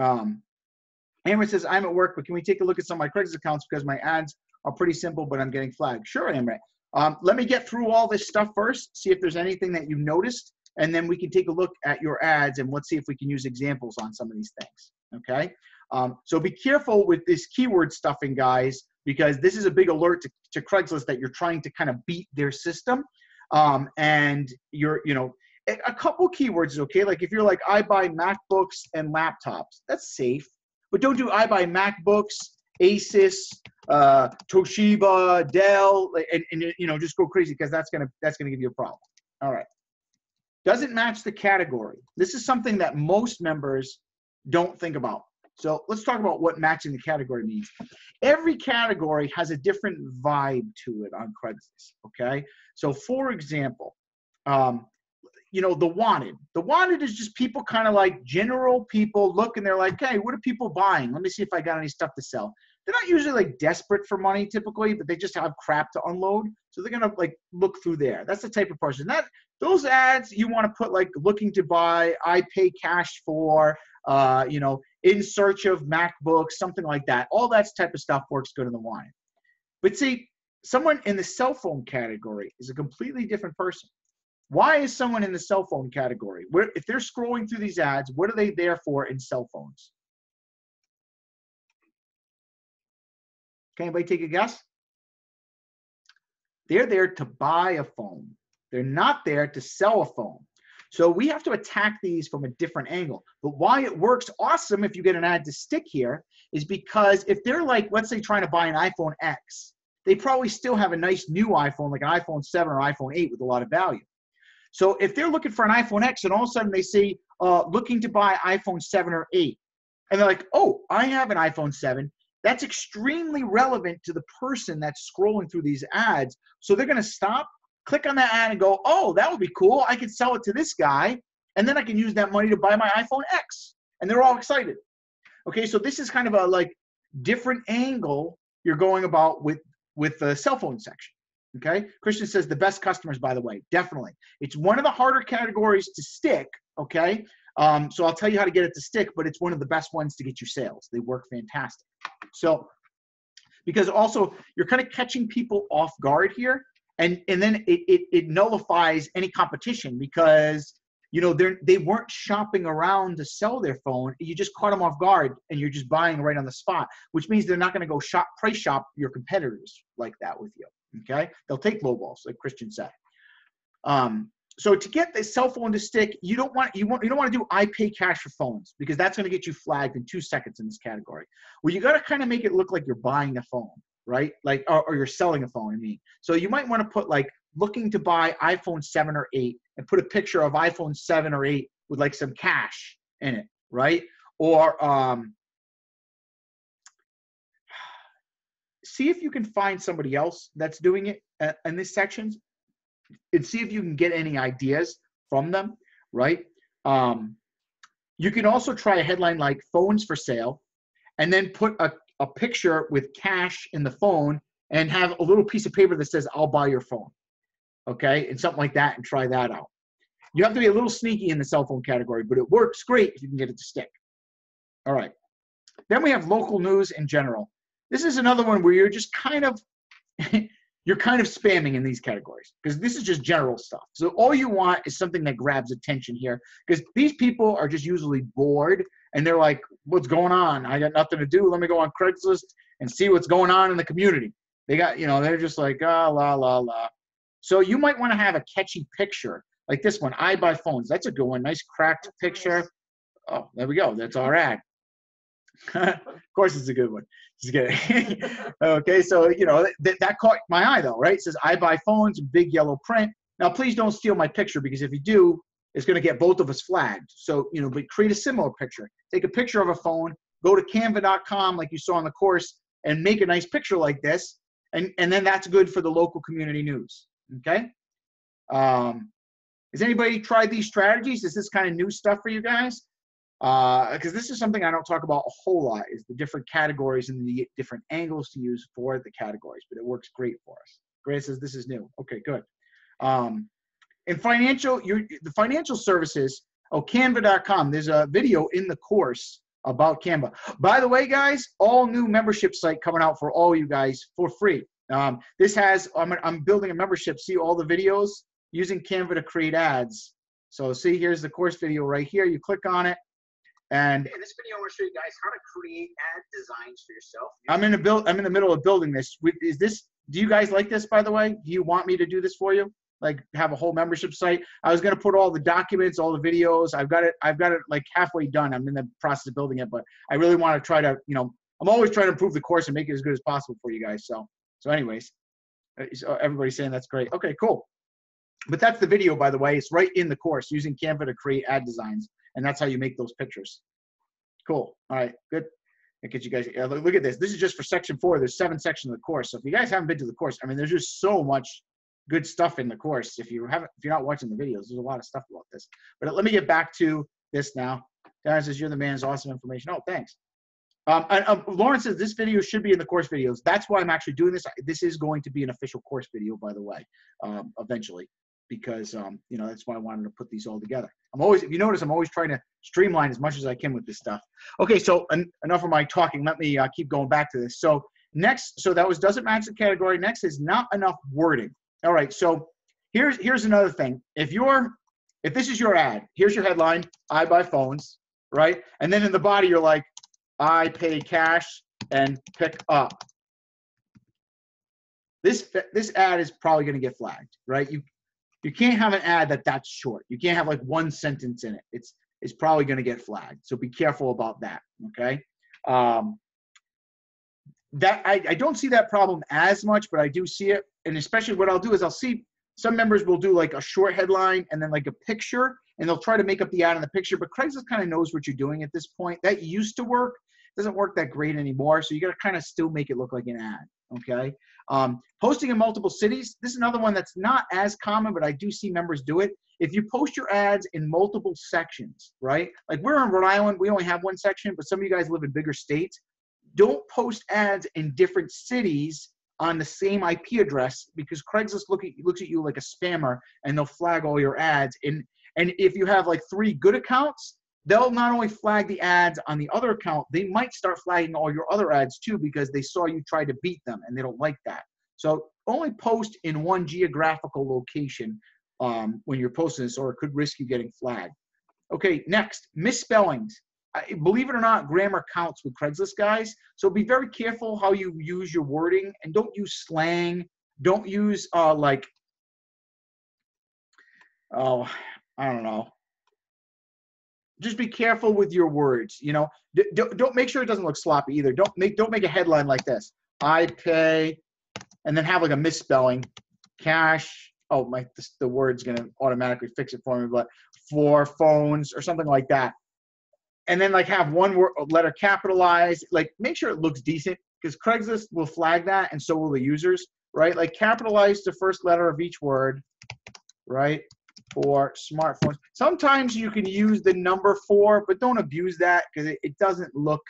Amrit says, I'm at work, but can we take a look at some of my Craigslist accounts because my ads are pretty simple, but I'm getting flagged. Sure, Amrit. Let me get through all this stuff first, see if there's anything that you noticed, and then we can take a look at your ads and let's see if we can use examples on some of these things, okay? So be careful with this keyword stuffing, guys. because this is a big alert to Craigslist that you're trying to kind of beat their system. And you're, you know, a couple keywords is okay. Like if you're like, I buy MacBooks and laptops, that's safe. But don't do I buy MacBooks, Asus, Toshiba, Dell, and you know, just go crazy, because that's gonna give you a problem. All right. Doesn't match the category. This is something that most members don't think about. So let's talk about what matching the category means. Every category has a different vibe to it on Craigslist, okay? So for example, you know, the wanted. The wanted is just people kind of like general people look and they're like, hey, what are people buying? Let me see if I got any stuff to sell. They're not usually like desperate for money typically, but they just have crap to unload. So they're gonna like look through there. That's the type of person. Those ads you want to put like looking to buy, I pay cash for, you know, in search of MacBooks, something like that. All that type of stuff works good in the wanted. But see, someone in the cell phone category is a completely different person. Why is someone in the cell phone category? If they're scrolling through these ads, what are they there for in cell phones? Can anybody take a guess? They're there to buy a phone. They're not there to sell a phone. So we have to attack these from a different angle. But why it works awesome if you get an ad to stick here is because if they're like, let's say, trying to buy an iPhone X, they probably still have a nice new iPhone, like an iPhone 7 or iPhone 8 with a lot of value. So if they're looking for an iPhone X and all of a sudden they see looking to buy iPhone 7 or 8, and they're like, oh, I have an iPhone 7, that's extremely relevant to the person that's scrolling through these ads. So they're going to stop, click on that ad and go, oh, that would be cool. I could sell it to this guy, and then I can use that money to buy my iPhone X. And they're all excited. Okay, so this is kind of a like different angle you're going about with the cell phone section. Okay, Christian says the best customers, by the way, definitely. It's one of the harder categories to stick, okay? So I'll tell you how to get it to stick, but it's one of the best ones to get you sales. They work fantastic. So, because also you're kind of catching people off guard here, and then it nullifies any competition because, you know, they weren't shopping around to sell their phone. You just caught them off guard and you're just buying right on the spot, which means they're not going to go price shop your competitors like that with you. Okay, they'll take low balls, like Christian said. So to get the cell phone to stick, you don't want to do I pay cash for phones, because that's going to get you flagged in 2 seconds in this category. Well, you got to kind of make it look like you're buying a phone, right? Like, or you're selling a phone. I mean, so you might want to put like looking to buy iPhone 7 or 8 and put a picture of iPhone 7 or 8 with like some cash in it, right? Or see if you can find somebody else that's doing it in this section and see if you can get any ideas from them, right? You can also try a headline like phones for sale and then put a picture with cash in the phone and have a little piece of paper that says, I'll buy your phone, okay? And something like that, and try that out. You have to be a little sneaky in the cell phone category, but it works great if you can get it to stick. All right. Then we have local news in general. This is another one where you're just kind of, you're kind of spamming in these categories, because this is just general stuff. So all you want is something that grabs attention here, because these people are just usually bored and they're like, what's going on? I got nothing to do. Let me go on Craigslist and see what's going on in the community. They got, you know, they're just like, la, la, la. So you might want to have a catchy picture like this one, I buy phones. That's a good one. Nice cracked picture. Oh, there we go. That's our ad. Of course it's a good one. Just kidding. Okay, so, you know, that caught my eye though, right? It says, I buy phones, big yellow print. Now, please don't steal my picture, because if you do, it's going to get both of us flagged. So, you know, but create a similar picture. Take a picture of a phone, go to canva.com like you saw in the course, and make a nice picture like this. And then that's good for the local community news. Okay? Has anybody tried these strategies? Is this kind of new stuff for you guys? Because this is something I don't talk about a whole lot, is the different categories and the different angles to use for the categories, but it works great for us. Grant says this is new. Okay, good. In financial, the financial services, canva.com, there's a video in the course about Canva. By the way, guys, all new membership site coming out for all you guys for free. This has, I'm building a membership, see all the videos using Canva to create ads. So see, here's the course video right here. You click on it. And in this video, I want to show you guys how to create ad designs for yourself. I'm in the middle of building this. Do you guys like this, by the way? Do you want me to do this for you? Like have a whole membership site? I was going to put all the documents, all the videos. I've got it like halfway done. I'm in the process of building it, but I really want to try to, I'm always trying to improve the course and make it as good as possible for you guys. So anyways, so everybody's saying that's great. Okay, cool. But that's the video, by the way. It's right in the course, using Canva to create ad designs. And that's how you make those pictures. Cool. All right, good. That gets you guys, look at this. This is just for section 4. There's 7 sections of the course. So if you guys haven't been to the course, I mean, there's just so much good stuff in the course. If you're not watching the videos, there's a lot of stuff about this. But let me get back to this now. Darren says, you're the man. It's awesome information. Oh, thanks. Lauren says this video should be in the course videos. That's why I'm actually doing this. This is going to be an official course video, by the way, eventually, because that's why I wanted to put these all together. If you notice, I'm always trying to streamline as much as I can with this stuff. Okay, so enough of my talking. Let me keep going back to this. So next, that was doesn't match the category. Next is not enough wording. All right, so here's another thing. If this is your ad, here's your headline: I buy phones, right? And then in the body, you're like, I pay cash and pick up. This ad is probably going to get flagged, right? You can't have an ad that's short. You can't have like one sentence in it. It's probably going to get flagged. So be careful about that. Okay. That I don't see that problem as much, but I do see it. And especially what I'll do is I'll see some members will do like a short headline and then like a picture, and they'll try to make up the ad in the picture. But Craigslist kind of knows what you're doing at this point. That used to work. Doesn't work that great anymore. So you got to kind of still make it look like an ad. Okay. Posting in multiple cities. This is another one that's not as common, but I do see members do it. If you post your ads in multiple sections, right? Like we're in Rhode Island, we only have one section, but some of you guys live in bigger states. Don't post ads in different cities on the same IP address, because Craigslist looks at you like a spammer, and they'll flag all your ads. And if you have like 3 good accounts, they'll not only flag the ads on the other account, they might start flagging all your other ads too, because they saw you try to beat them and they don't like that. So only post in one geographical location when you're posting this, or it could risk you getting flagged. Okay, next, misspellings. Believe it or not, grammar counts with Craigslist, guys. So be very careful how you use your wording, and don't use slang. Don't use I don't know. Just be careful with your words. Don't make sure it doesn't look sloppy either. Don't make a headline like this: I pay, and then have like a misspelling, cash. Oh, the word's gonna automatically fix it for me, but for phones or something like that. And then like have one letter capitalized. Like make sure it looks decent, because Craigslist will flag that, and so will the users, right? Like capitalize the first letter of each word, right? For smartphones. Sometimes you can use the number 4, but don't abuse that, because it doesn't look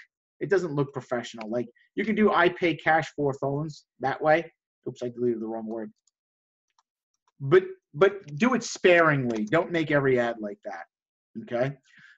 professional. Like you can do I pay cash for phones that way. Oops, I deleted the wrong word. But do it sparingly. Don't make every ad like that. Okay.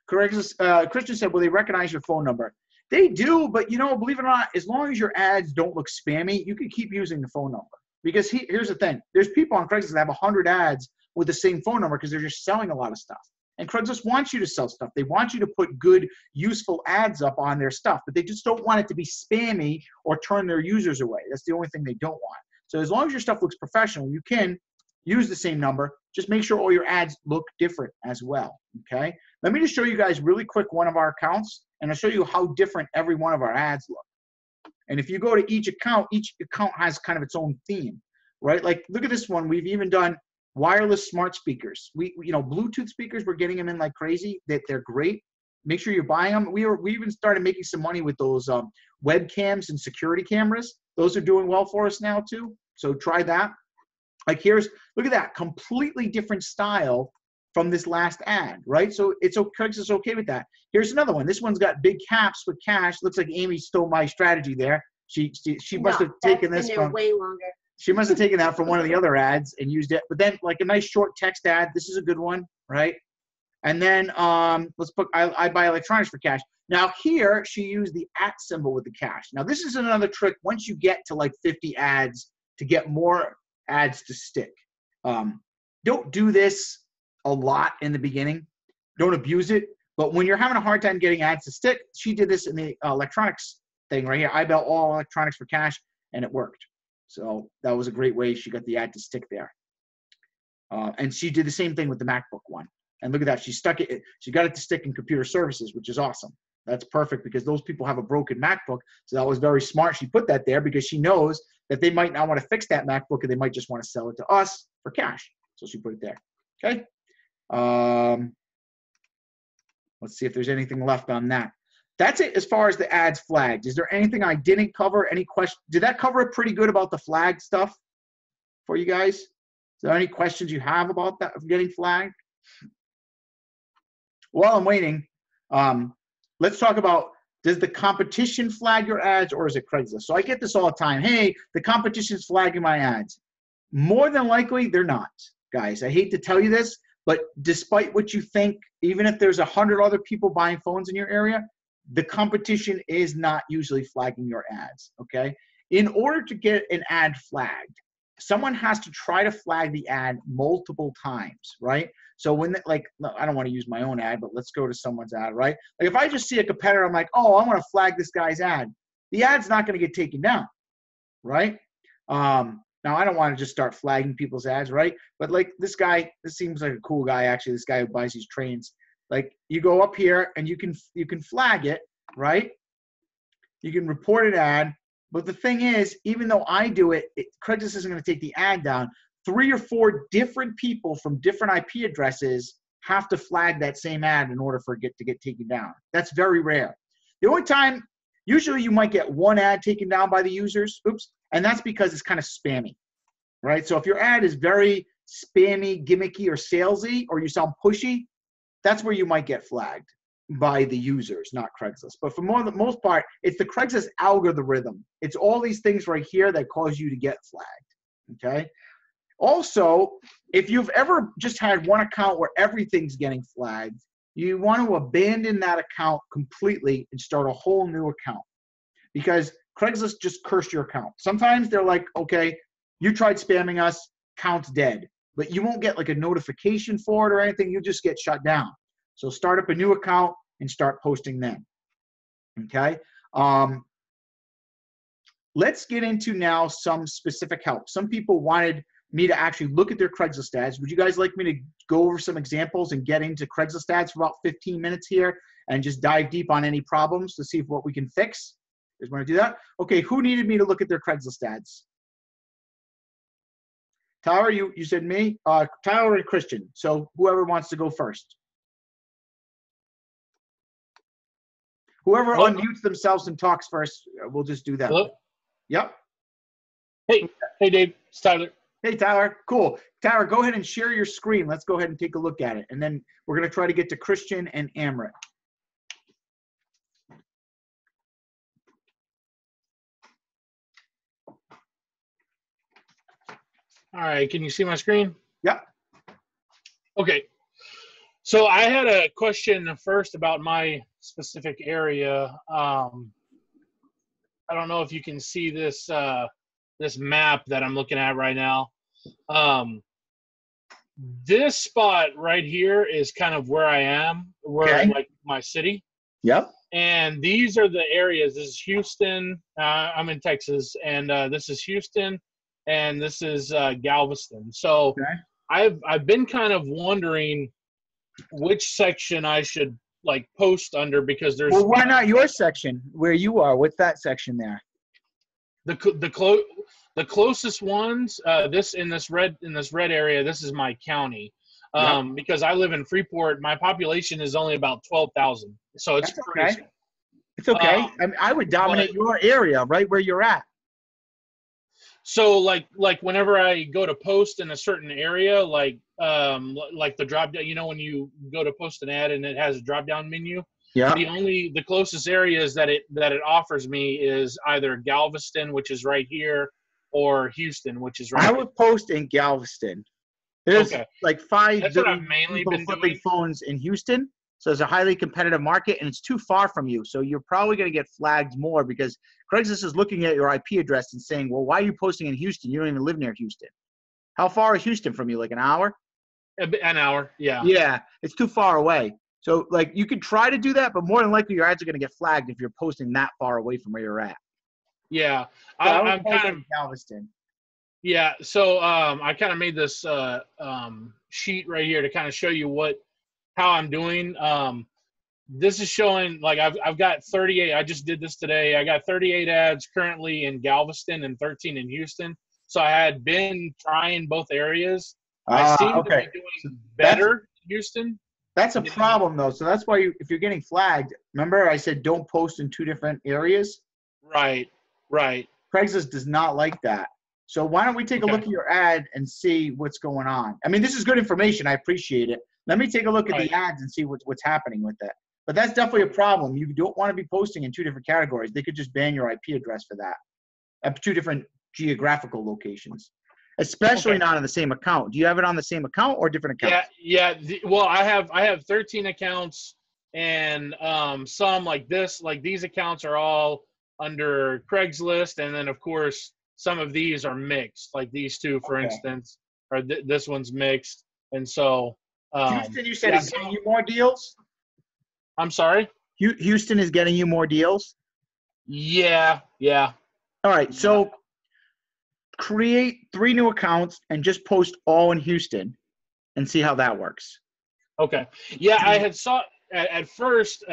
Craigslist, Christian said, will they recognize your phone number? They do, but believe it or not, as long as your ads don't look spammy, you can keep using the phone number. Because here's the thing. There's people on Craigslist that have 100 ads with the same phone number, because they're just selling a lot of stuff. And Craigslist wants you to sell stuff. They want you to put good, useful ads up on their stuff, but they just don't want it to be spammy or turn their users away. That's the only thing they don't want. So as long as your stuff looks professional, you can use the same number. Just make sure all your ads look different as well, okay? Let me just show you guys really quick one of our accounts, and I'll show you how different every one of our ads look. And if you go to each account has kind of its own theme, right? Like, look at this one. We've even done wireless smart speakers. Bluetooth speakers, we're getting them in like crazy. They're great. Make sure you're buying them. We even started making some money with those webcams and security cameras. Those are doing well for us now too. So try that. Like look at that, completely different style from this last ad, right? So Craigslist okay with that. Here's another one. This one's got big caps with cash. Looks like Amy stole my strategy there. She must have taken this from way longer. She must have taken that from one of the other ads and used it. But then like a nice short text ad. This is a good one, right? And then let's put I buy electronics for cash. Now here she used the @ symbol with the cash. Now this is another trick once you get to like 50 ads to get more ads to stick. Don't do this a lot in the beginning. Don't abuse it. But when you're having a hard time getting ads to stick, she did this in the electronics thing right here. I bought all electronics for cash, and it worked. So that was a great way she got the ad to stick there. And she did the same thing with the MacBook one. And look at that. She stuck it. She got it to stick in computer services, which is awesome. That's perfect because those people have a broken MacBook. So that was very smart. She put that there because she knows that they might not want to fix that MacBook and they might just want to sell it to us for cash. So she put it there. Okay. Let's see if there's anything left on that. That's it as far as the ads flagged. Is there anything I didn't cover? Any question? Did that cover it pretty good about the flag stuff for you guys? Is there any questions you have about that of getting flagged? While I'm waiting, let's talk about, does the competition flag your ads or is it Craigslist? So I get this all the time. Hey, the competition's flagging my ads. More than likely, they're not, guys. I hate to tell you this, but despite what you think, even if there's 100 other people buying phones in your area, the competition is not usually flagging your ads, okay? In order to get an ad flagged, someone has to try to flag the ad multiple times, right? So when, like, I don't want to use my own ad, but let's go to someone's ad, right? Like if I just see a competitor, I'm like, oh, I want to flag this guy's ad. The ad's not going to get taken down, right? Now, I don't want to just start flagging people's ads, right? But like this guy, this seems like a cool guy, actually, this guy who buys these trains. Like you go up here and you can flag it, right? You can report an ad. But the thing is, even though I do it, Craigslist isn't going to take the ad down. 3 or 4 different people from different IP addresses have to flag that same ad in order for it to get taken down. That's very rare. The only time, usually you might get one ad taken down by the users, and that's because it's kind of spammy, right? So if your ad is very spammy, gimmicky, or salesy, or you sound pushy, that's where you might get flagged by the users, not Craigslist. But for the most part, it's the Craigslist algorithm. It's all these things right here that cause you to get flagged, okay? Also, if you've ever just had one account where everything's getting flagged, you want to abandon that account completely and start a whole new account because Craigslist just cursed your account. Sometimes they're like, okay, you tried spamming us, account's dead. But you won't get like a notification for it or anything. You just get shut down. So start up a new account and start posting then. Okay. Let's get into now some specific help. Some people wanted me to actually look at their Craigslist ads. Would you guys like me to go over some examples and get into Craigslist ads for about 15 minutes here and just dive deep on any problems to see what we can fix? You guys want to do that? Okay, who needed me to look at their Craigslist ads? Tyler, you said me? Tyler and Christian. So whoever wants to go first. Whoever unmutes themselves and talks first, we'll just do that. Hello? Yep. Hey, Dave. It's Tyler. Hey, Tyler. Cool. Tyler, go ahead and share your screen. Let's go ahead and take a look at it. And then we're going to try to get to Christian and Amrit. All right. Can you see my screen? Yep. Okay. So I had a question first about my specific area. I don't know if you can see this this map that I'm looking at right now. This spot right here is kind of where I am, like my city. Yep. And these are the areas. This is Houston. I'm in Texas, and this is Houston, and this is Galveston. So I've been kind of wondering which section I should like post under because there's. Well, why not your section where you are? What's that section there? The closest ones, in this red area, this is my county. Because I live in Freeport, my population is only about 12,000. So it's crazy. Okay. It's okay. I mean, I would dominate your area right where you're at. So like whenever I go to post in a certain area, like the drop down, you know, when you go to post an ad and it has a drop down menu. Yeah. The closest areas that it offers me is either Galveston, which is right here, or Houston, which is right here. I would post in Galveston. There's like 5 That's what I've mainly been flipping doing. phones in Houston. So it's a highly competitive market, and it's too far from you. So you're probably going to get flagged more because Craigslist is looking at your IP address and saying, well, why are you posting in Houston? You don't even live near Houston. How far is Houston from you? Like an hour? An hour, yeah. Yeah, it's too far away. So like you could try to do that, but more than likely your ads are going to get flagged if you're posting that far away from where you're at. Yeah, So I would I'm post kind of in Galveston. yeah. So I kind of made this sheet right here to kind of show you how I'm doing. This is showing like I've got 38. I just did this today. I got 38 ads currently in Galveston and 13 in Houston. So I had been trying both areas. I seem to be doing better in Houston. That's a problem though. So that's why if you're getting flagged, remember I said don't post in 2 different areas? Right. Craigslist does not like that. So why don't we take a look at your ad and see what's going on? I mean, this is good information. I appreciate it. Let me take a look at the ads and see what's happening with that. But that's definitely a problem. You don't want to be posting in 2 different categories. They could just ban your IP address for that at 2 different geographical locations, especially not on the same account. Do you have it on the same account or different accounts? Yeah. Well, I have 13 accounts, and some like these accounts are all under Craigslist, and then of course some of these are mixed. Like these 2, for instance, or this one's mixed, and so. Houston, you said is getting you more deals? I'm sorry? Houston is getting you more deals? Yeah. All right, so create 3 new accounts and just post all in Houston and see how that works. Okay. Yeah, I had saw at first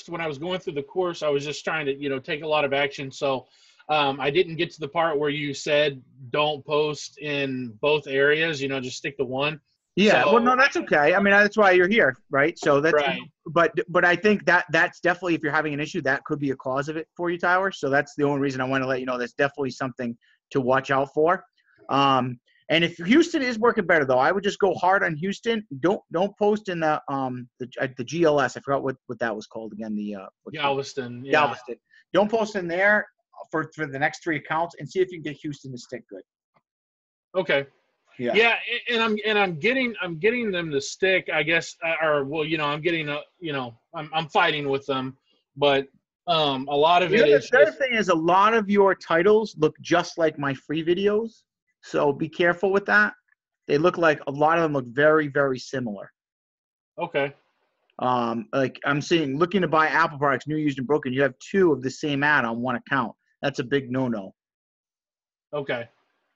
when I was going through the course, I was just trying to, take a lot of action. So I didn't get to the part where you said don't post in both areas, just stick to one. Yeah, so, well, no, that's okay. I mean, that's why you're here, right? So that's right. But I think that's definitely, if you're having an issue, that could be a cause of it for you, Tyler. So that's the only reason I want to let you know that's definitely something to watch out for. And if Houston is working better, though, I would just go hard on Houston. Don't post in the GLS. I forgot what that was called again. The Galveston. Yeah. Galveston. Don't post in there for the next 3 accounts and see if you can get Houston to stick good. Okay. Yeah, and I'm getting them to stick, I guess, I'm getting I'm fighting with them, but a lot of it is. The other thing is a lot of your titles look just like my free videos, so be careful with that. They look like a lot of them look very, very similar. Okay. Like I'm seeing looking to buy Apple products, new, used, and broken. You have 2 of the same ad on one account. That's a big no-no. Okay.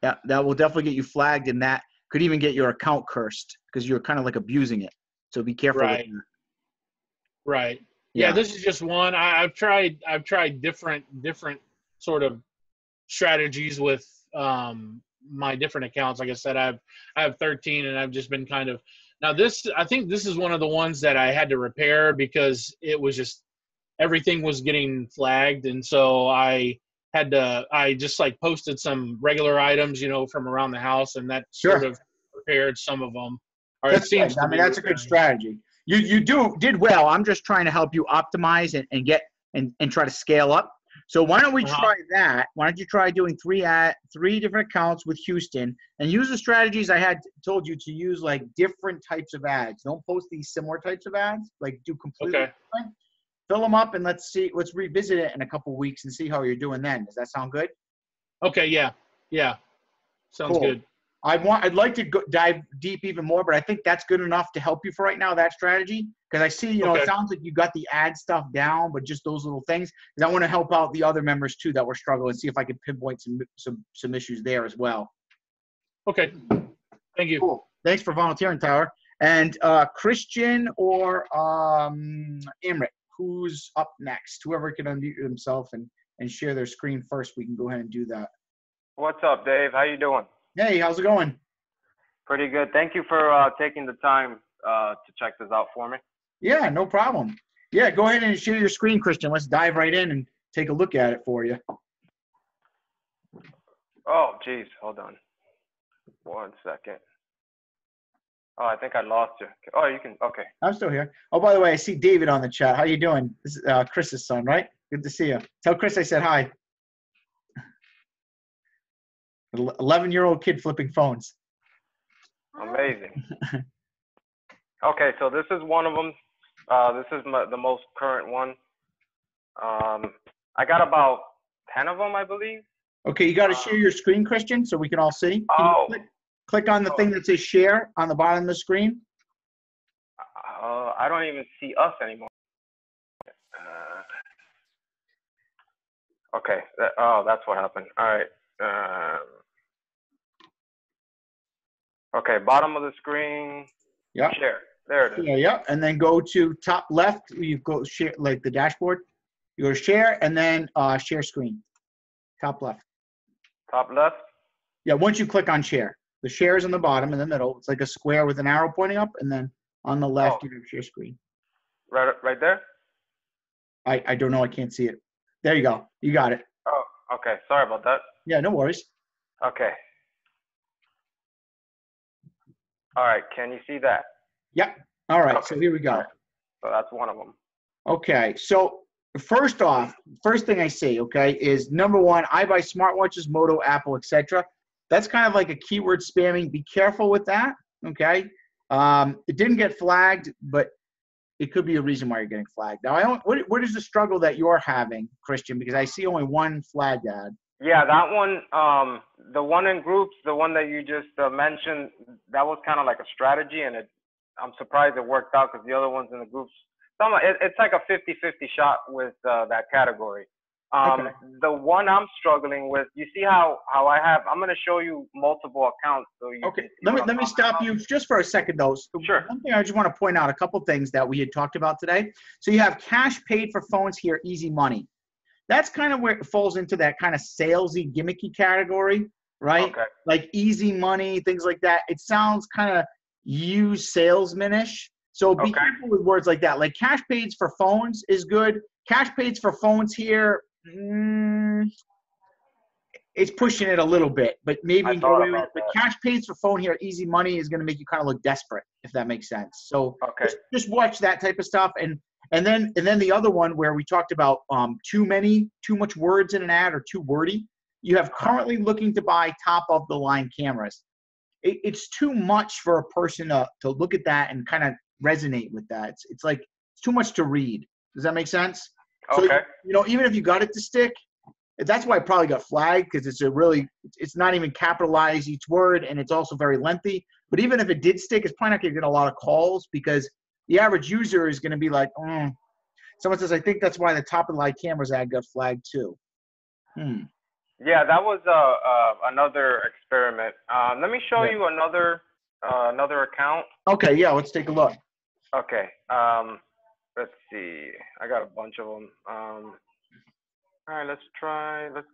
Yeah, that will definitely get you flagged, and that could even get your account cursed because you're kind of like abusing it. So be careful. Right. With that. Right. Yeah, this is just one. I've tried different sort of strategies with my different accounts. Like I said, I have 13, and I've just been kind of now I think this is one of the ones that I had to repair because it was just everything was getting flagged, and so I just like posted some regular items, from around the house, and that sort of repaired some of them. Or it seems to be that's a good strategy. You did well. I'm just trying to help you optimize and get and try to scale up. So why don't we try that? Why don't you try doing 3 different accounts with Houston and use the strategies I had told you to use, like different types of ads. Don't post these similar types of ads. Like do completely different. Fill them up and let's revisit it in a couple of weeks and see how you're doing then. Does that sound good? Okay. Yeah. Sounds good. I'd like to dive deep even more, but I think that's good enough to help you for right now, that strategy. Because I see, it sounds like you got the ad stuff down, but just those little things. Because I want to help out the other members too that were struggling and see if I can pinpoint some issues there as well. Okay. Thank you. Cool. Thanks for volunteering, Tyler. And Christian or Amrit, who's up next? Whoever can unmute himself and share their screen first, we can go ahead and do that. What's up, Dave? How you doing? Hey, how's it going? Pretty good. Thank you for taking the time to check this out for me. Yeah, no problem. Yeah, go ahead and share your screen, Christian. Let's dive right in and take a look at it for you. Oh, geez. Hold on. 1 second. Oh, I think I lost you. Oh, you can. Okay. I'm still here. Oh, by the way, I see David on the chat. How you doing? This is Chris's son, right? Good to see you. Tell Chris I said hi. 11-year-old kid flipping phones. Amazing. Okay, so this is one of them. This is the most current one. I got about 10 of them, I believe. Okay, you got to share your screen, Christian, so we can all see. Oh. Click on the thing that says share on the bottom of the screen. I don't even see us anymore. Okay. Oh, that's what happened. All right. Okay. Bottom of the screen. Yeah. Share. There it is. Yeah. And then go to top left. You go share, like the dashboard. You go to share and then share screen. Top left. Top left. Yeah. Once you click on share, the share is in the bottom in the middle. It's like a square with an arrow pointing up, and then on the left you have share screen. Right there. I don't know. I can't see it. There you go. You got it. Oh, okay. Sorry about that. Yeah. No worries. Okay. All right. Can you see that? Yep. All right. Okay. So here we go. So that's one of them. Okay. So first off, first thing I see, okay, is number one, I buy smartwatches, Moto, Apple, etc. That's kind of like a keyword spamming. Be careful with that. Okay. It didn't get flagged, but it could be a reason why you're getting flagged. Now, what is the struggle that you're having, Christian? Because I see only one flagged ad. Yeah, that one, the one in groups, the one that you just mentioned, that was kind of like a strategy, and I'm surprised it worked out because the other ones in the groups, it's like a 50-50 shot with that category. Okay. The one I'm struggling with, you see how I'm going to show you multiple accounts. So you Okay, let me stop you just for a second, though. So sure. One thing I just want to point out, a couple things that we had talked about today. So you have cash paid for phones here, easy money. That's kind of where it falls into that kind of salesy, gimmicky category, right? Okay. Like easy money, things like that. It sounds kind of used salesman-ish. So be careful with words like that. Like cash paid for phones is good. Cash paid for phones here, it's pushing it a little bit, but maybe you can get away with it. But cash pays for phone here, easy money is going to make you kind of look desperate, if that makes sense. So just watch that type of stuff. And then the other one where we talked about too much words in an ad or too wordy. You have currently looking to buy top of the line cameras. It's too much for a person to look at that and kind of resonate with that. It's like it's too much to read. Does that make sense? Okay. So, you know, even if you got it to stick, that's why it probably got flagged, because it's not even capitalized each word, and it's also very lengthy. But even if it did stick, it's probably not going to get a lot of calls, because the average user is going to be like, someone says, I think that's why the top of the line cameras ad got flagged too. Yeah, that was another experiment. Let me show you another account. Okay, yeah, let's take a look. Okay. Let's see. I got a bunch of them. All right, let's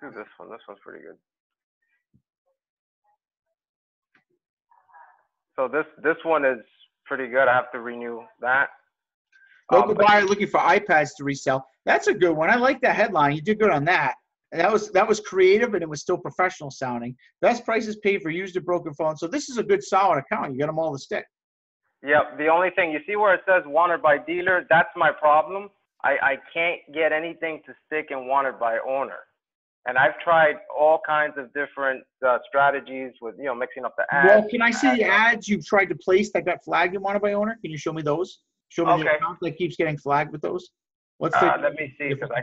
do this one. This one's pretty good. So this one is pretty good. I have to renew that. Local buyer looking for iPads to resell. That's a good one. I like that headline. You did good on that. And that was creative, and it was still professional sounding. Best prices paid for used or broken phones. So this is a good solid account. You got them all to stick. Yep. The only thing, you see where it says wanted by dealer, that's my problem. I can't get anything to stick in wanted by owner. And I've tried all kinds of different strategies with, mixing up the ads. Well, can I see the ads you've tried to place that got flagged in wanted by owner? Can you show me those? Show me the account that keeps getting flagged with those. Let's take let me see, because I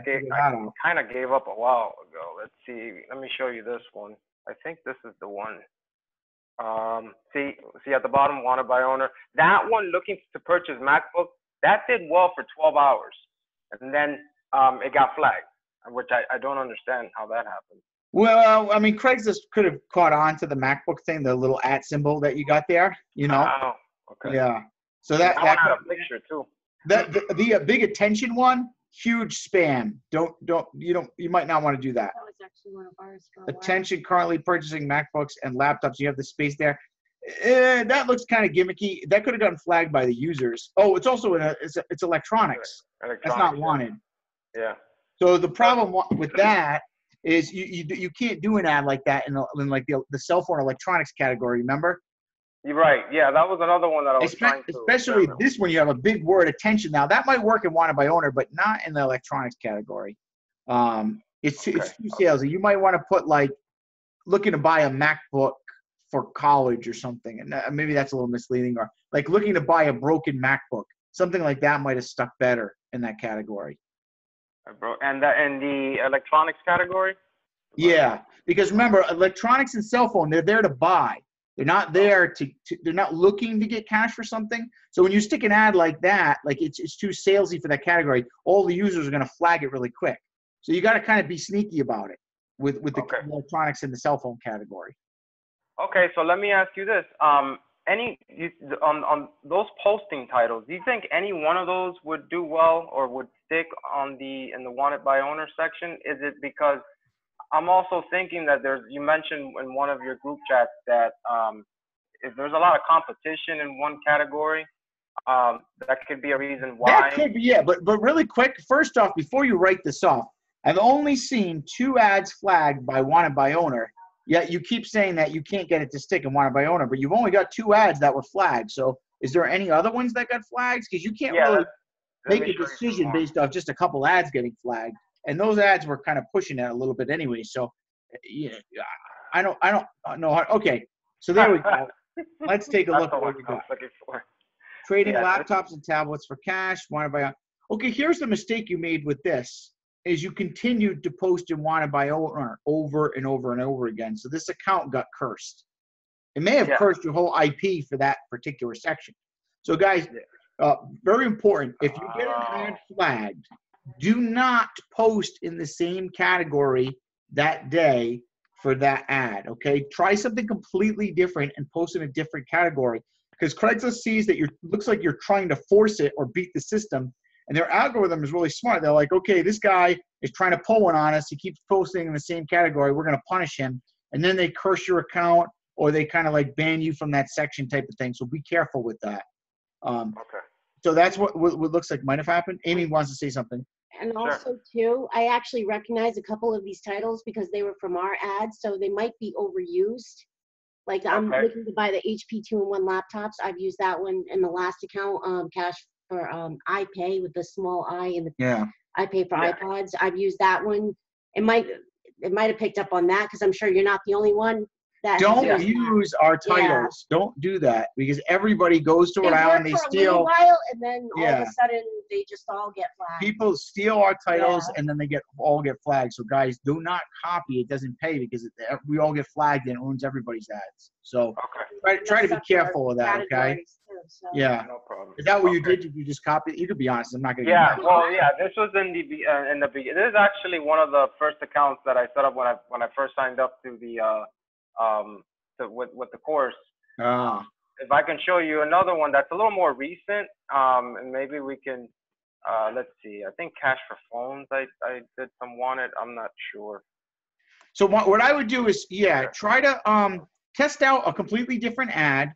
kind of gave up a while ago. Let's see. Let me show you this one. I think this is the one. See at the bottom, wanted by owner. That one, looking to purchase MacBook, that did well for 12 hours. And then it got flagged, which I don't understand how that happened. Well, I mean, Craigslist could have caught on to the MacBook thing, the little @ symbol that you got there, Oh, okay. Yeah. So that one had a picture too. The big attention one, huge spam. You might not want to do that. That was actually one of ours for a while. Attention, currently purchasing MacBooks and laptops. You have the space there. That looks kind of gimmicky. That could have gotten flagged by the users. Oh, it's also it's electronics. That's not wanted. Yeah. So the problem with that is you can't do an ad like that in like the cell phone electronics category. Remember? You're right. Yeah, that was another one that I was trying to. Especially this one, you have a big word, attention. Now that might work in wanted by owner, but not in the electronics category. It's too salesy. You might want to put like looking to buy a MacBook for college or something, and maybe that's a little misleading. Or like looking to buy a broken MacBook, something like that might have stuck better in that category. And in the electronics category? Yeah, because remember, electronics and cell phone, they're there to buy. They're not there they're not looking to get cash for something. So when you stick an ad like that, like it's too salesy for that category, all the users are going to flag it really quick. So you got to kind of be sneaky about it with the electronics and the cell phone category. Okay, so let me ask you this. On those posting titles, do you think any one of those would do well or would stick in the wanted by owner section? Is it because I'm also thinking that you mentioned in one of your group chats that if there's a lot of competition in one category, that could be a reason why. That could be, yeah. But really quick, first off, before you write this off, I've only seen 2 ads flagged by wanted by owner. Yet you keep saying that you can't get it to stick in wanted by owner, but you've only got 2 ads that were flagged. So is there any other ones that got flagged? Because you can't really make a decision based off just a couple ads getting flagged. And those ads were kind of pushing it a little bit anyway. So yeah, I don't know. Okay, so there we go. Let's take a look at what we got. Trading laptops and tablets for cash. Wanted by. Okay, here's the mistake you made with this: is you continued to post in wanted by owner over and over and over again. So this account got cursed. It may have cursed your whole IP for that particular section. So guys, very important. If you get an ad flagged, do not post in the same category that day for that ad, okay? Try something completely different and post in a different category, because Craigslist sees that looks like you're trying to force it or beat the system, and their algorithm is really smart. They're like, okay, this guy is trying to pull one on us. He keeps posting in the same category. We're going to punish him. And then they curse your account, or they kind of like ban you from that section type of thing. So be careful with that. Okay. So that's what looks like might have happened. Amy wants to say something. And also, too, I actually recognize a couple of these titles because they were from our ads, so they might be overused. Like, I'm looking to buy the HP 2-in-1 laptops. I've used that one in the last account, cash for iPay with the small I and the iPay for iPods. I've used that one. It might have picked up on that because I'm sure you're not the only one. Don't use our titles. Yeah. Don't do that, because everybody goes to Rhode Island. They steal. A while, and then all of a sudden they just all get flagged. People steal our titles and then they all get flagged. So guys, do not copy. It doesn't pay because we all get flagged and it ruins everybody's ads. So try to be careful of that. Okay. Too, so. Yeah. No problem. Is that what you did? Did you just copy it? You could be honest. I'm not gonna. Yeah. Well, yeah. This was in the beginning. This is actually one of the first accounts that I set up when I first signed up to the with the course. If I can show you another one that's a little more recent, and maybe we can let's see. I think cash for phones. I did some wanted. I'm not sure. So what I would do is try to test out a completely different ad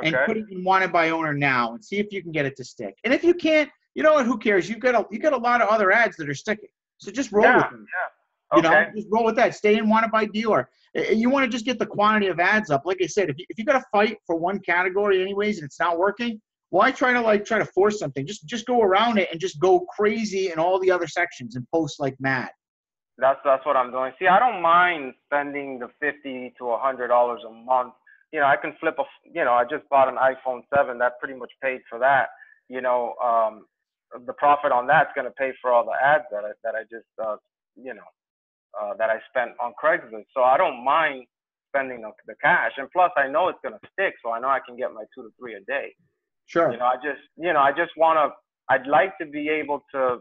and put it in wanted by owner now and see if you can get it to stick. And if you can't, you know what? Who cares? You got a lot of other ads that are sticking. So just roll with them. Yeah. You know, just roll with that. Stay in wanted by dealer. You want to just get the quantity of ads up. Like I said, if you got to fight for one category anyways and it's not working, why try to force something? Just go around it and just go crazy in all the other sections and post like mad. That's what I'm doing. See, I don't mind spending the $50 to $100 a month. You know, I can flip I just bought an iPhone 7 that pretty much paid for that. You know, the profit on that's going to pay for all the ads that I just that I spent on Craigslist. So I don't mind spending the cash. And plus I know it's going to stick. So I know I can get my 2 to 3 a day. Sure. I just I'd like to be able to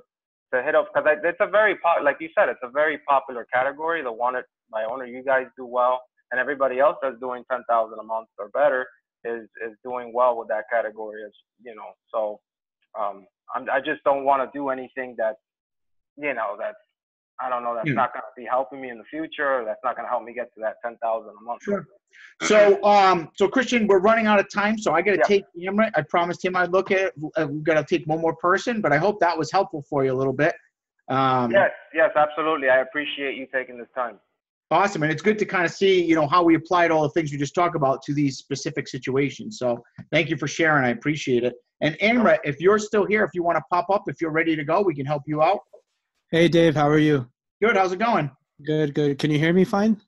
hit up, because it's a very, like you said, it's a very popular category. The wanted by owner, you guys do well. And everybody else that's doing 10,000 a month or better is doing well with that category, as you know. So I just don't want to do anything that, that's, I don't know, that's not going to be helping me in the future, or that's not going to help me get to that 10,000 a month. Sure. So Christian, we're running out of time, so I got to take Amrit. I promised him I'd look at it. We've got to take one more person, but I hope that was helpful for you a little bit. Yes, absolutely. I appreciate you taking this time. Awesome. And it's good to kind of see, how we applied all the things we just talked about to these specific situations. So thank you for sharing. I appreciate it. And Amrit, if you're still here, if you want to pop up, if you're ready to go, we can help you out. Hey, Dave, how are you? Good. How's it going? Good. Can you hear me fine?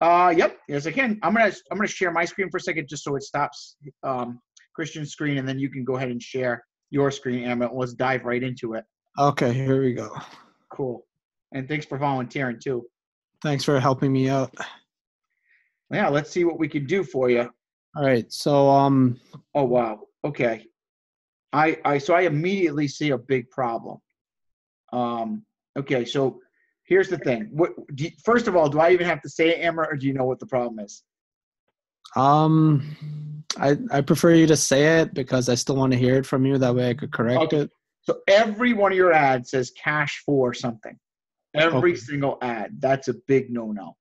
Yep. Yes, I can. I'm gonna share my screen for a second just so it stops Christian's screen, and then you can go ahead and share your screen, Amrit. Let's dive right into it. Okay, here we go. Cool. And thanks for volunteering too. Thanks for helping me out. Yeah, let's see what we can do for you. All right. So Oh wow. Okay. So I immediately see a big problem. Okay, so here's the thing. First of all, do I even have to say it, Amber, or do you know what the problem is? I prefer you to say it because I still want to hear it from you. That way I could correct Okay. it. So every one of your ads says cash for something. Every Okay. single ad. That's a big no-no.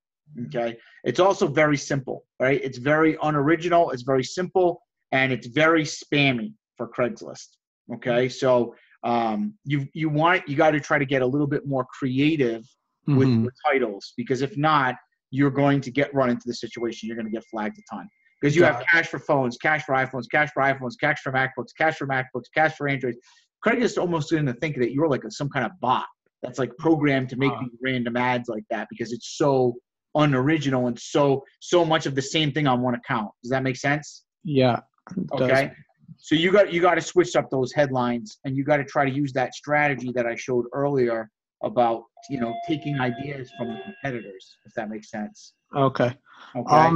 Okay. It's also very simple, right? It's very unoriginal. It's very simple, and it's very spammy for Craigslist. Okay. So you got to try to get a little bit more creative with Mm-hmm. your titles, because if not, you're going to run into the situation. You're going to get flagged a ton because you have cash for phones, cash for iPhones, cash for iPhones, cash for MacBooks, cash for MacBooks, cash for Androids. Craigslist almost going to think that you're like some kind of bot that's like programmed to make these random ads like that, because it's so unoriginal and so much of the same thing on one account. Does that make sense? Yeah. Okay. So you got to switch up those headlines, and you got to try to use that strategy that I showed earlier about, taking ideas from the competitors, if that makes sense. Okay. Okay.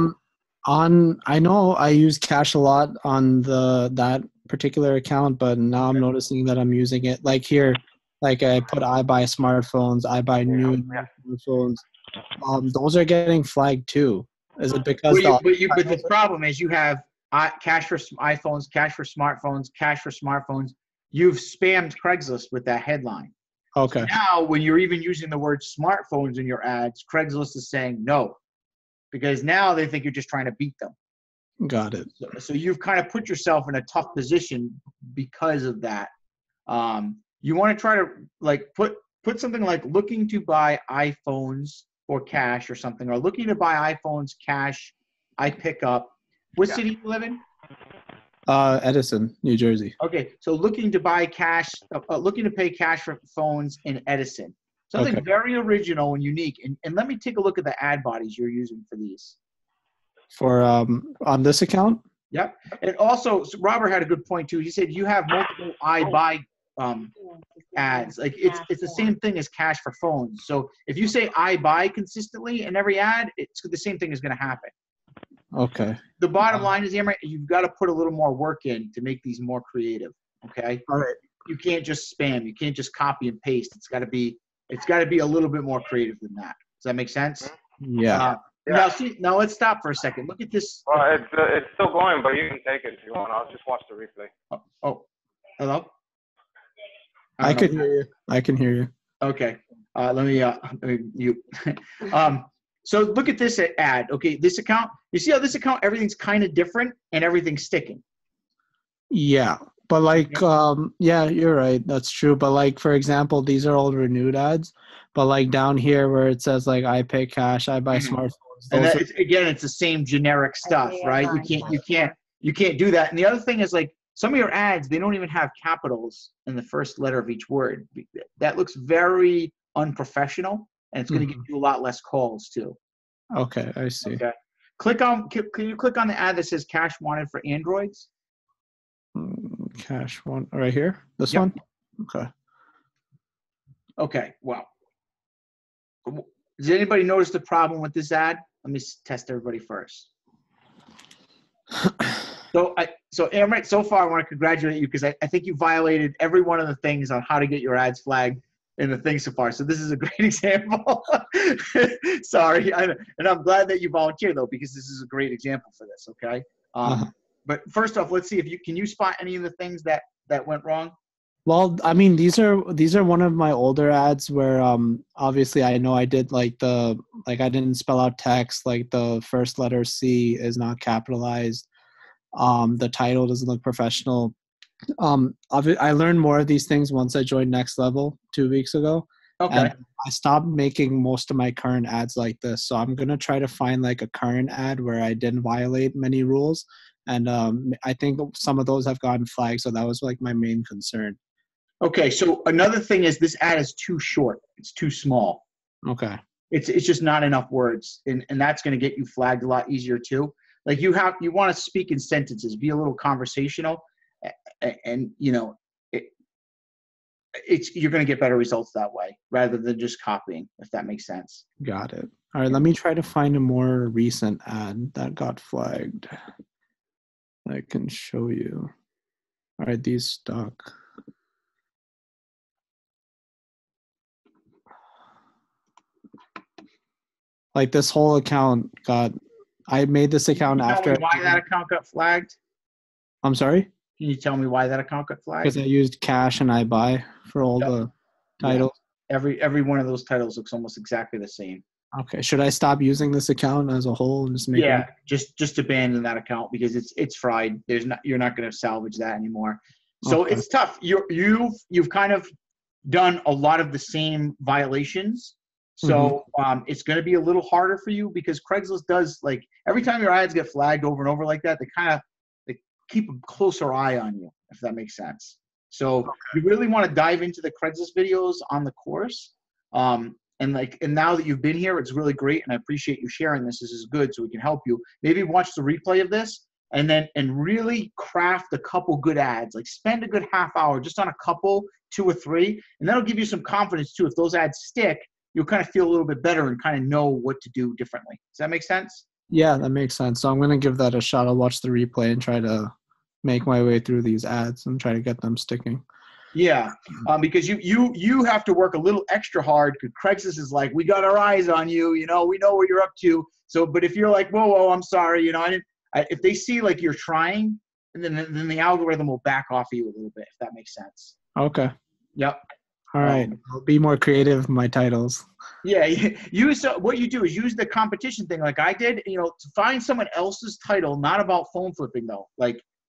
I know I use cash a lot on that particular account, but now I'm noticing that I'm using it like here, like I buy smartphones, I buy new smartphones. Those are getting flagged too. Is it because But the problem is you have cash for iPhones, cash for smartphones, cash for smartphones. You've spammed Craigslist with that headline. Okay. So now, when you're even using the word smartphones in your ads, Craigslist is saying no, because now they think you're just trying to beat them. Got it. So you've kind of put yourself in a tough position because of that. You want to try to like put something like looking to buy iPhones for cash or something, or looking to buy iPhones cash, I pick up. What city do you live in? Edison, New Jersey. Okay, so looking to buy cash, looking to pay cash for phones in Edison. Something very original and unique. And let me take a look at the ad bodies you're using for these. For on this account? Yep. And also, so Robert had a good point too. He said you have multiple I buy ads. Like it's the same thing as cash for phones. So if you say I buy consistently in every ad, it's the same thing is going to happen. Okay. The bottom line is, Amber, you've got to put a little more work in to make these more creative. Okay. All right. You can't just spam. You can't just copy and paste. It's got to be a little bit more creative than that. Does that make sense? Yeah. Now let's stop for a second. Look at this. Well, it's still going, but you can take it if you want. I'll just watch the replay. Hello. I can hear you. I can hear you. Okay. Let me mute. So look at this ad. Okay, this account. You see how this account, everything's kind of different and everything's sticking. Yeah, but like, yeah, you're right. That's true. But like, for example, these are all renewed ads. But like down here where it says like I pay cash, I buy smartphones. And it's the same generic stuff, right? You can't do that. And the other thing is, like, some of your ads, they don't even have capitals in the first letter of each word. That looks very unprofessional, and it's going to get you a lot less calls too. Okay, I see. Okay. Can you click on the ad that says cash wanted for Androids? Cash one right here. This one. Okay. Okay. Well, does anybody notice the problem with this ad? Let me test everybody first. So Amber, so far I want to congratulate you, because I think you violated every one of the things on how to get your ads flagged in the thing so far. So this is a great example. Sorry. And I'm glad that you volunteered though, because this is a great example for this. Okay. But first off, let's see if can you spot any of the things that went wrong? Well, I mean, these are one of my older ads where obviously I know I did I didn't spell out text, like the first letter C is not capitalized. The title doesn't look professional. I learned more of these things once I joined Next Level 2 weeks ago. Okay. And I stopped making most of my current ads like this. So I'm going to try to find like a current ad where I didn't violate many rules. And I think some of those have gotten flagged. So that was like my main concern. Okay. So another thing is this ad is too short. It's too small. Okay. It's just not enough words. And that's going to get you flagged a lot easier too. Like you want to speak in sentences, be a little conversational, and you're going to get better results that way rather than just copying, if that makes sense. Got it. All right, let me try to find a more recent ad that got flagged. I can show you. All right, these stuck. Like this whole account I made this account Can you after. tell me why that account got flagged? I'm sorry? Can you tell me why that account got flagged? Because I used cash and I buy for all the titles. Yeah. Every one of those titles looks almost exactly the same. Okay. Should I stop using this account as a whole and just make it? Just abandon that account because it's fried. You're not going to salvage that anymore. So It's tough. You've kind of done a lot of the same violations. So it's going to be a little harder for you because Craigslist does, like, every time your ads get flagged over and over like that, they keep a closer eye on you, if that makes sense. So you really want to dive into the Craigslist videos on the course. And now that you've been here, it's really great. And I appreciate you sharing this. This is good. So we can help you. Maybe watch the replay of this and really craft a couple good ads. Like, spend a good half hour just on a couple, 2 or 3, and that'll give you some confidence too. If those ads stick, you'll kind of feel a little bit better and kind of know what to do differently. Does that make sense? Yeah, that makes sense. So I'm going to give that a shot. I'll watch the replay and try to make my way through these ads and try to get them sticking. Yeah, because you have to work a little extra hard because Craigslist is like, we got our eyes on you. We know what you're up to. So, but if you're like, whoa, I'm sorry, if they see like you're trying, then the algorithm will back off of you a little bit, if that makes sense. Okay. Yep. All right. I'll be more creative with my titles. Yeah. What you do is use the competition thing like I did, to find someone else's title, not about phone flipping though,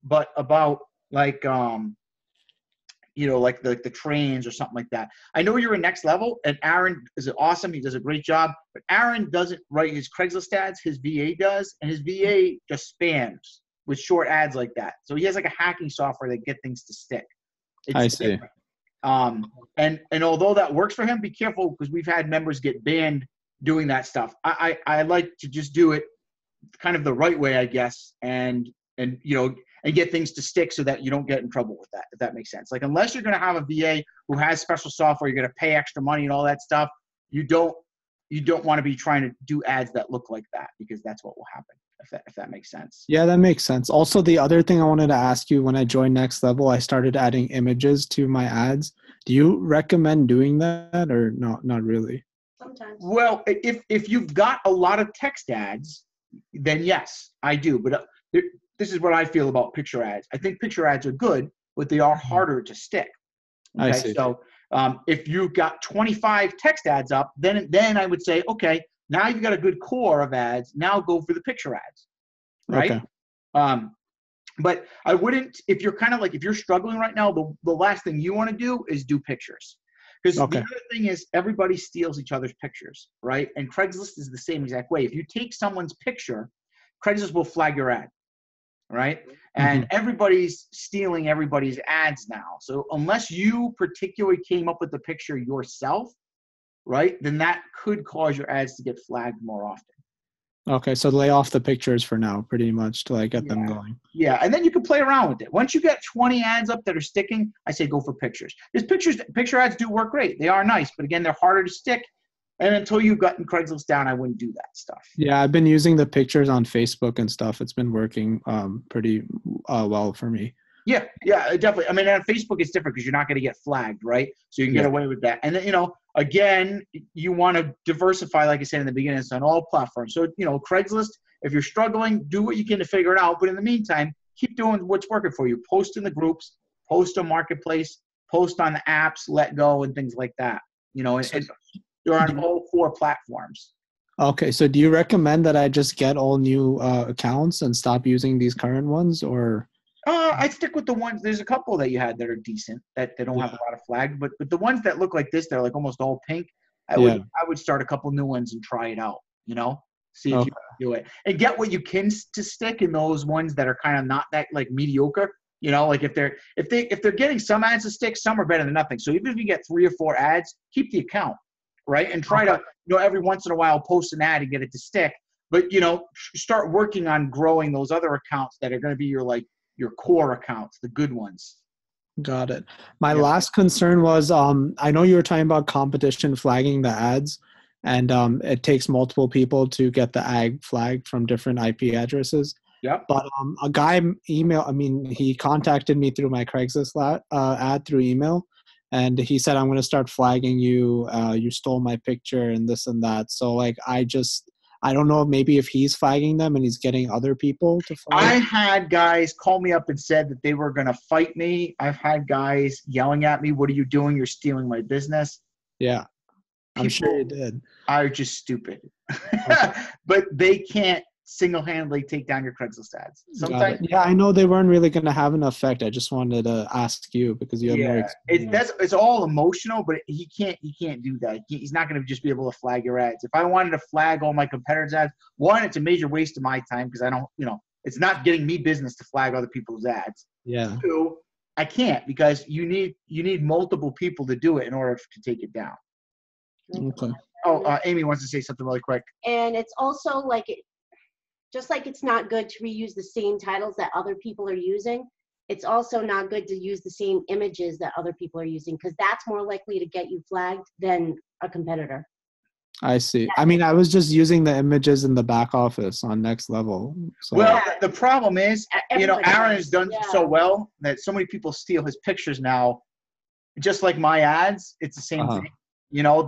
but about like the trains or something like that. I know you're in Next Level, and Aaron is awesome. He does a great job, but Aaron doesn't write his Craigslist ads. His VA does, and his VA just spams with short ads like that. So he has like a hacking software that get things to stick. I see. Different. And although that works for him, be careful because we've had members get banned doing that stuff. I like to just do it kind of the right way, I guess, and get things to stick so that you don't get in trouble with that, if that makes sense. Like, unless you're going to have a VA who has special software, you're going to pay extra money and all that stuff. You don't want to be trying to do ads that look like that because that's what will happen, if that makes sense. Yeah, that makes sense. Also, the other thing I wanted to ask you, when I joined Next Level, I started adding images to my ads. Do you recommend doing that or not really? Sometimes. Well, if you've got a lot of text ads, then yes, I do. But this is what I feel about picture ads. I think picture ads are good, but they are harder to stick. Okay? I see. So if you've got 25 text ads up, then I would say, okay, now you've got a good core of ads. Now go for the picture ads, right? Okay. But I wouldn't, if you're struggling right now, the last thing you want to do is do pictures. Because the other thing is everybody steals each other's pictures, right? And Craigslist is the same exact way. If you take someone's picture, Craigslist will flag your ad, right? And everybody's stealing everybody's ads now. So unless you particularly came up with the picture yourself, right, then that could cause your ads to get flagged more often. Okay, so lay off the pictures for now, pretty much, till I get them going. Yeah, and then you can play around with it. Once you get 20 ads up that are sticking, I say go for pictures. Because picture ads do work great. They are nice, but again, they're harder to stick. And until you've gotten Craigslist down, I wouldn't do that stuff. Yeah, I've been using the pictures on Facebook and stuff. It's been working pretty well for me. Yeah, definitely. I mean, on Facebook, it's different because you're not going to get flagged, right? So you can get away with that. And then, again, you want to diversify, like I said in the beginning, it's on all platforms. So, Craigslist, if you're struggling, do what you can to figure it out. But in the meantime, keep doing what's working for you. Post in the groups, post on Marketplace, post on the apps, Let Go, and things like that. And you're on all 4 platforms. Okay, so do you recommend that I just get all new accounts and stop using these current ones, or? I stick with the ones. There's a couple that you had that are decent that they don't have a lot of flag, but the ones that look like this, they're like almost all pink. I would start a couple new ones and try it out. See if you can do it and get what you can to stick in those ones that are kind of not that like mediocre. Like if they're getting some ads to stick, some are better than nothing. So even if you get 3 or 4 ads, keep the account, right? And try to every once in a while post an ad and get it to stick. But start working on growing those other accounts that are going to be your core accounts, the good ones. Got it. My last concern was, I know you were talking about competition flagging the ads, and it takes multiple people to get the ad flagged from different IP addresses. Yep. But a guy he contacted me through my Craigslist ad through email, and he said, I'm going to start flagging you. You stole my picture and this and that. So like, I don't know maybe if he's flagging them and he's getting other people to flag. I had guys call me up and said that they were going to fight me. I've had guys yelling at me, what are you doing? You're stealing my business. Yeah, I'm sure you People did. are just stupid. But they can't single-handedly take down your Craigslist ads. Sometimes, Yeah, I know they weren't really going to have an effect. I just wanted to ask you because you have more experience. it's all emotional, but he can't do that. He's not going to just be able to flag your ads. If I wanted to flag all my competitors' ads, one, it's a major waste of my time because I don't, it's not getting me business to flag other people's ads. Yeah. Two, I can't because you need multiple people to do it in order to take it down. Okay. Oh, Amy wants to say something really quick. And it's also like just like it's not good to reuse the same titles that other people are using, it's also not good to use the same images that other people are using because that's more likely to get you flagged than a competitor. I see. I mean, I was just using the images in the back office on Next Level. So. Well, the problem is, Everybody Aaron does. has done so well that so many people steal his pictures now. Just like my ads, it's the same thing.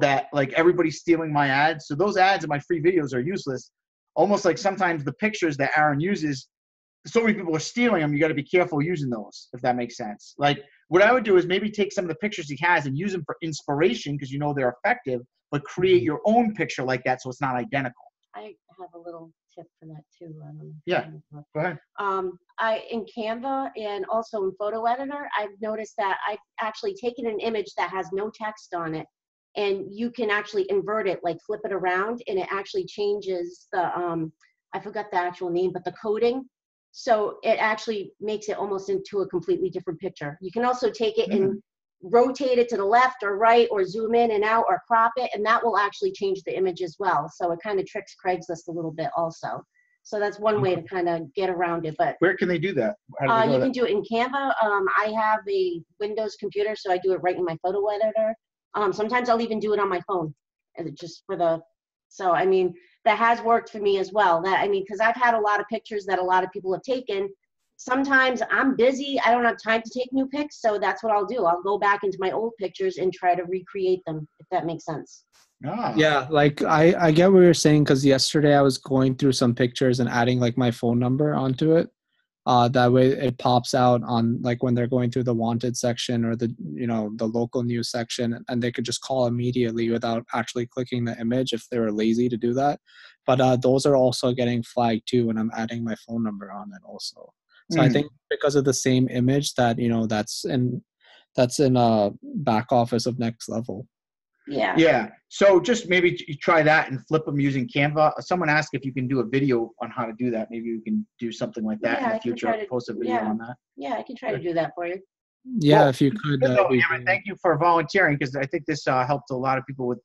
That like everybody's stealing my ads. So those ads in my free videos are useless. Almost like sometimes the pictures that Aaron uses, so many people are stealing them. You got to be careful using those, if that makes sense. Like what I would do is maybe take some of the pictures he has and use them for inspiration because they're effective, but create your own picture like that so it's not identical. I have a little tip for that too. Yeah, go ahead. In Canva and also in Photo Editor, I've noticed that I've actually taken an image that has no text on it, and you can actually invert it, like flip it around, and it actually changes the, I forgot the actual name, but the coding. So it actually makes it almost into a completely different picture. You can also take it and rotate it to the left or right or zoom in and out or crop it, and that will actually change the image as well. So it kind of tricks Craigslist a little bit also. So that's one way to kind of get around it. But where can they do that? You can do it in Canva. I have a Windows computer, so I do it right in my photo editor. Sometimes I'll even do it on my phone, just for the. So I mean, that has worked for me as well. Because I've had a lot of pictures that a lot of people have taken. Sometimes I'm busy, I don't have time to take new pics, so that's what I'll do. I'll go back into my old pictures and try to recreate them, if that makes sense. Yeah, like I get what you're saying because yesterday I was going through some pictures and adding like my phone number onto it. That way it pops out on like when they're going through the wanted section or the local news section, and they could just call immediately without actually clicking the image if they were lazy to do that. But those are also getting flagged too when I'm adding my phone number on it also. So I think because of the same image that that's in a back office of Next Level. Yeah. So just maybe you try that and flip them using Canva. Someone asked if you can do a video on how to do that. Maybe we can do something like that in the future. Post a video on that. Yeah, I can try to do that for you. Yeah, if you could. Aaron, thank you for volunteering because I think this helped a lot of people with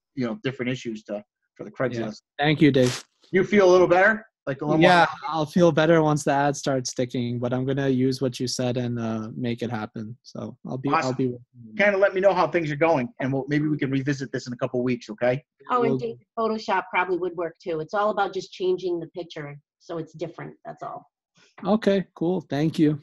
different issues for the Craigslist. Yeah. Thank you, Dave. You feel a little better? Like a little more? More? I'll feel better once the ad starts sticking, but I'm gonna use what you said and make it happen. So awesome. I'll be kind of let me know how things are going, and maybe we can revisit this in a couple of weeks, okay? Oh, and Photoshop probably would work too. It's all about just changing the picture so it's different. That's all. Okay, cool. Thank you.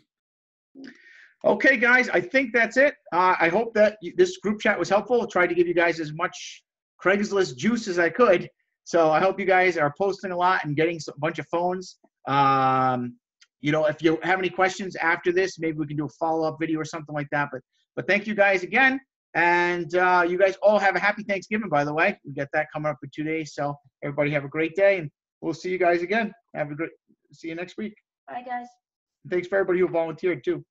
Okay, guys, I think that's it. I hope that this group chat was helpful. I tried to give you guys as much Craigslist juice as I could. So I hope you guys are posting a lot and getting a bunch of phones. If you have any questions after this, maybe we can do a follow-up video or something like that. But thank you guys again. And you guys all have a happy Thanksgiving, by the way. We got that coming up in 2 days. So everybody have a great day, and we'll see you guys again. See you next week. Bye, guys. Thanks for everybody who volunteered, too.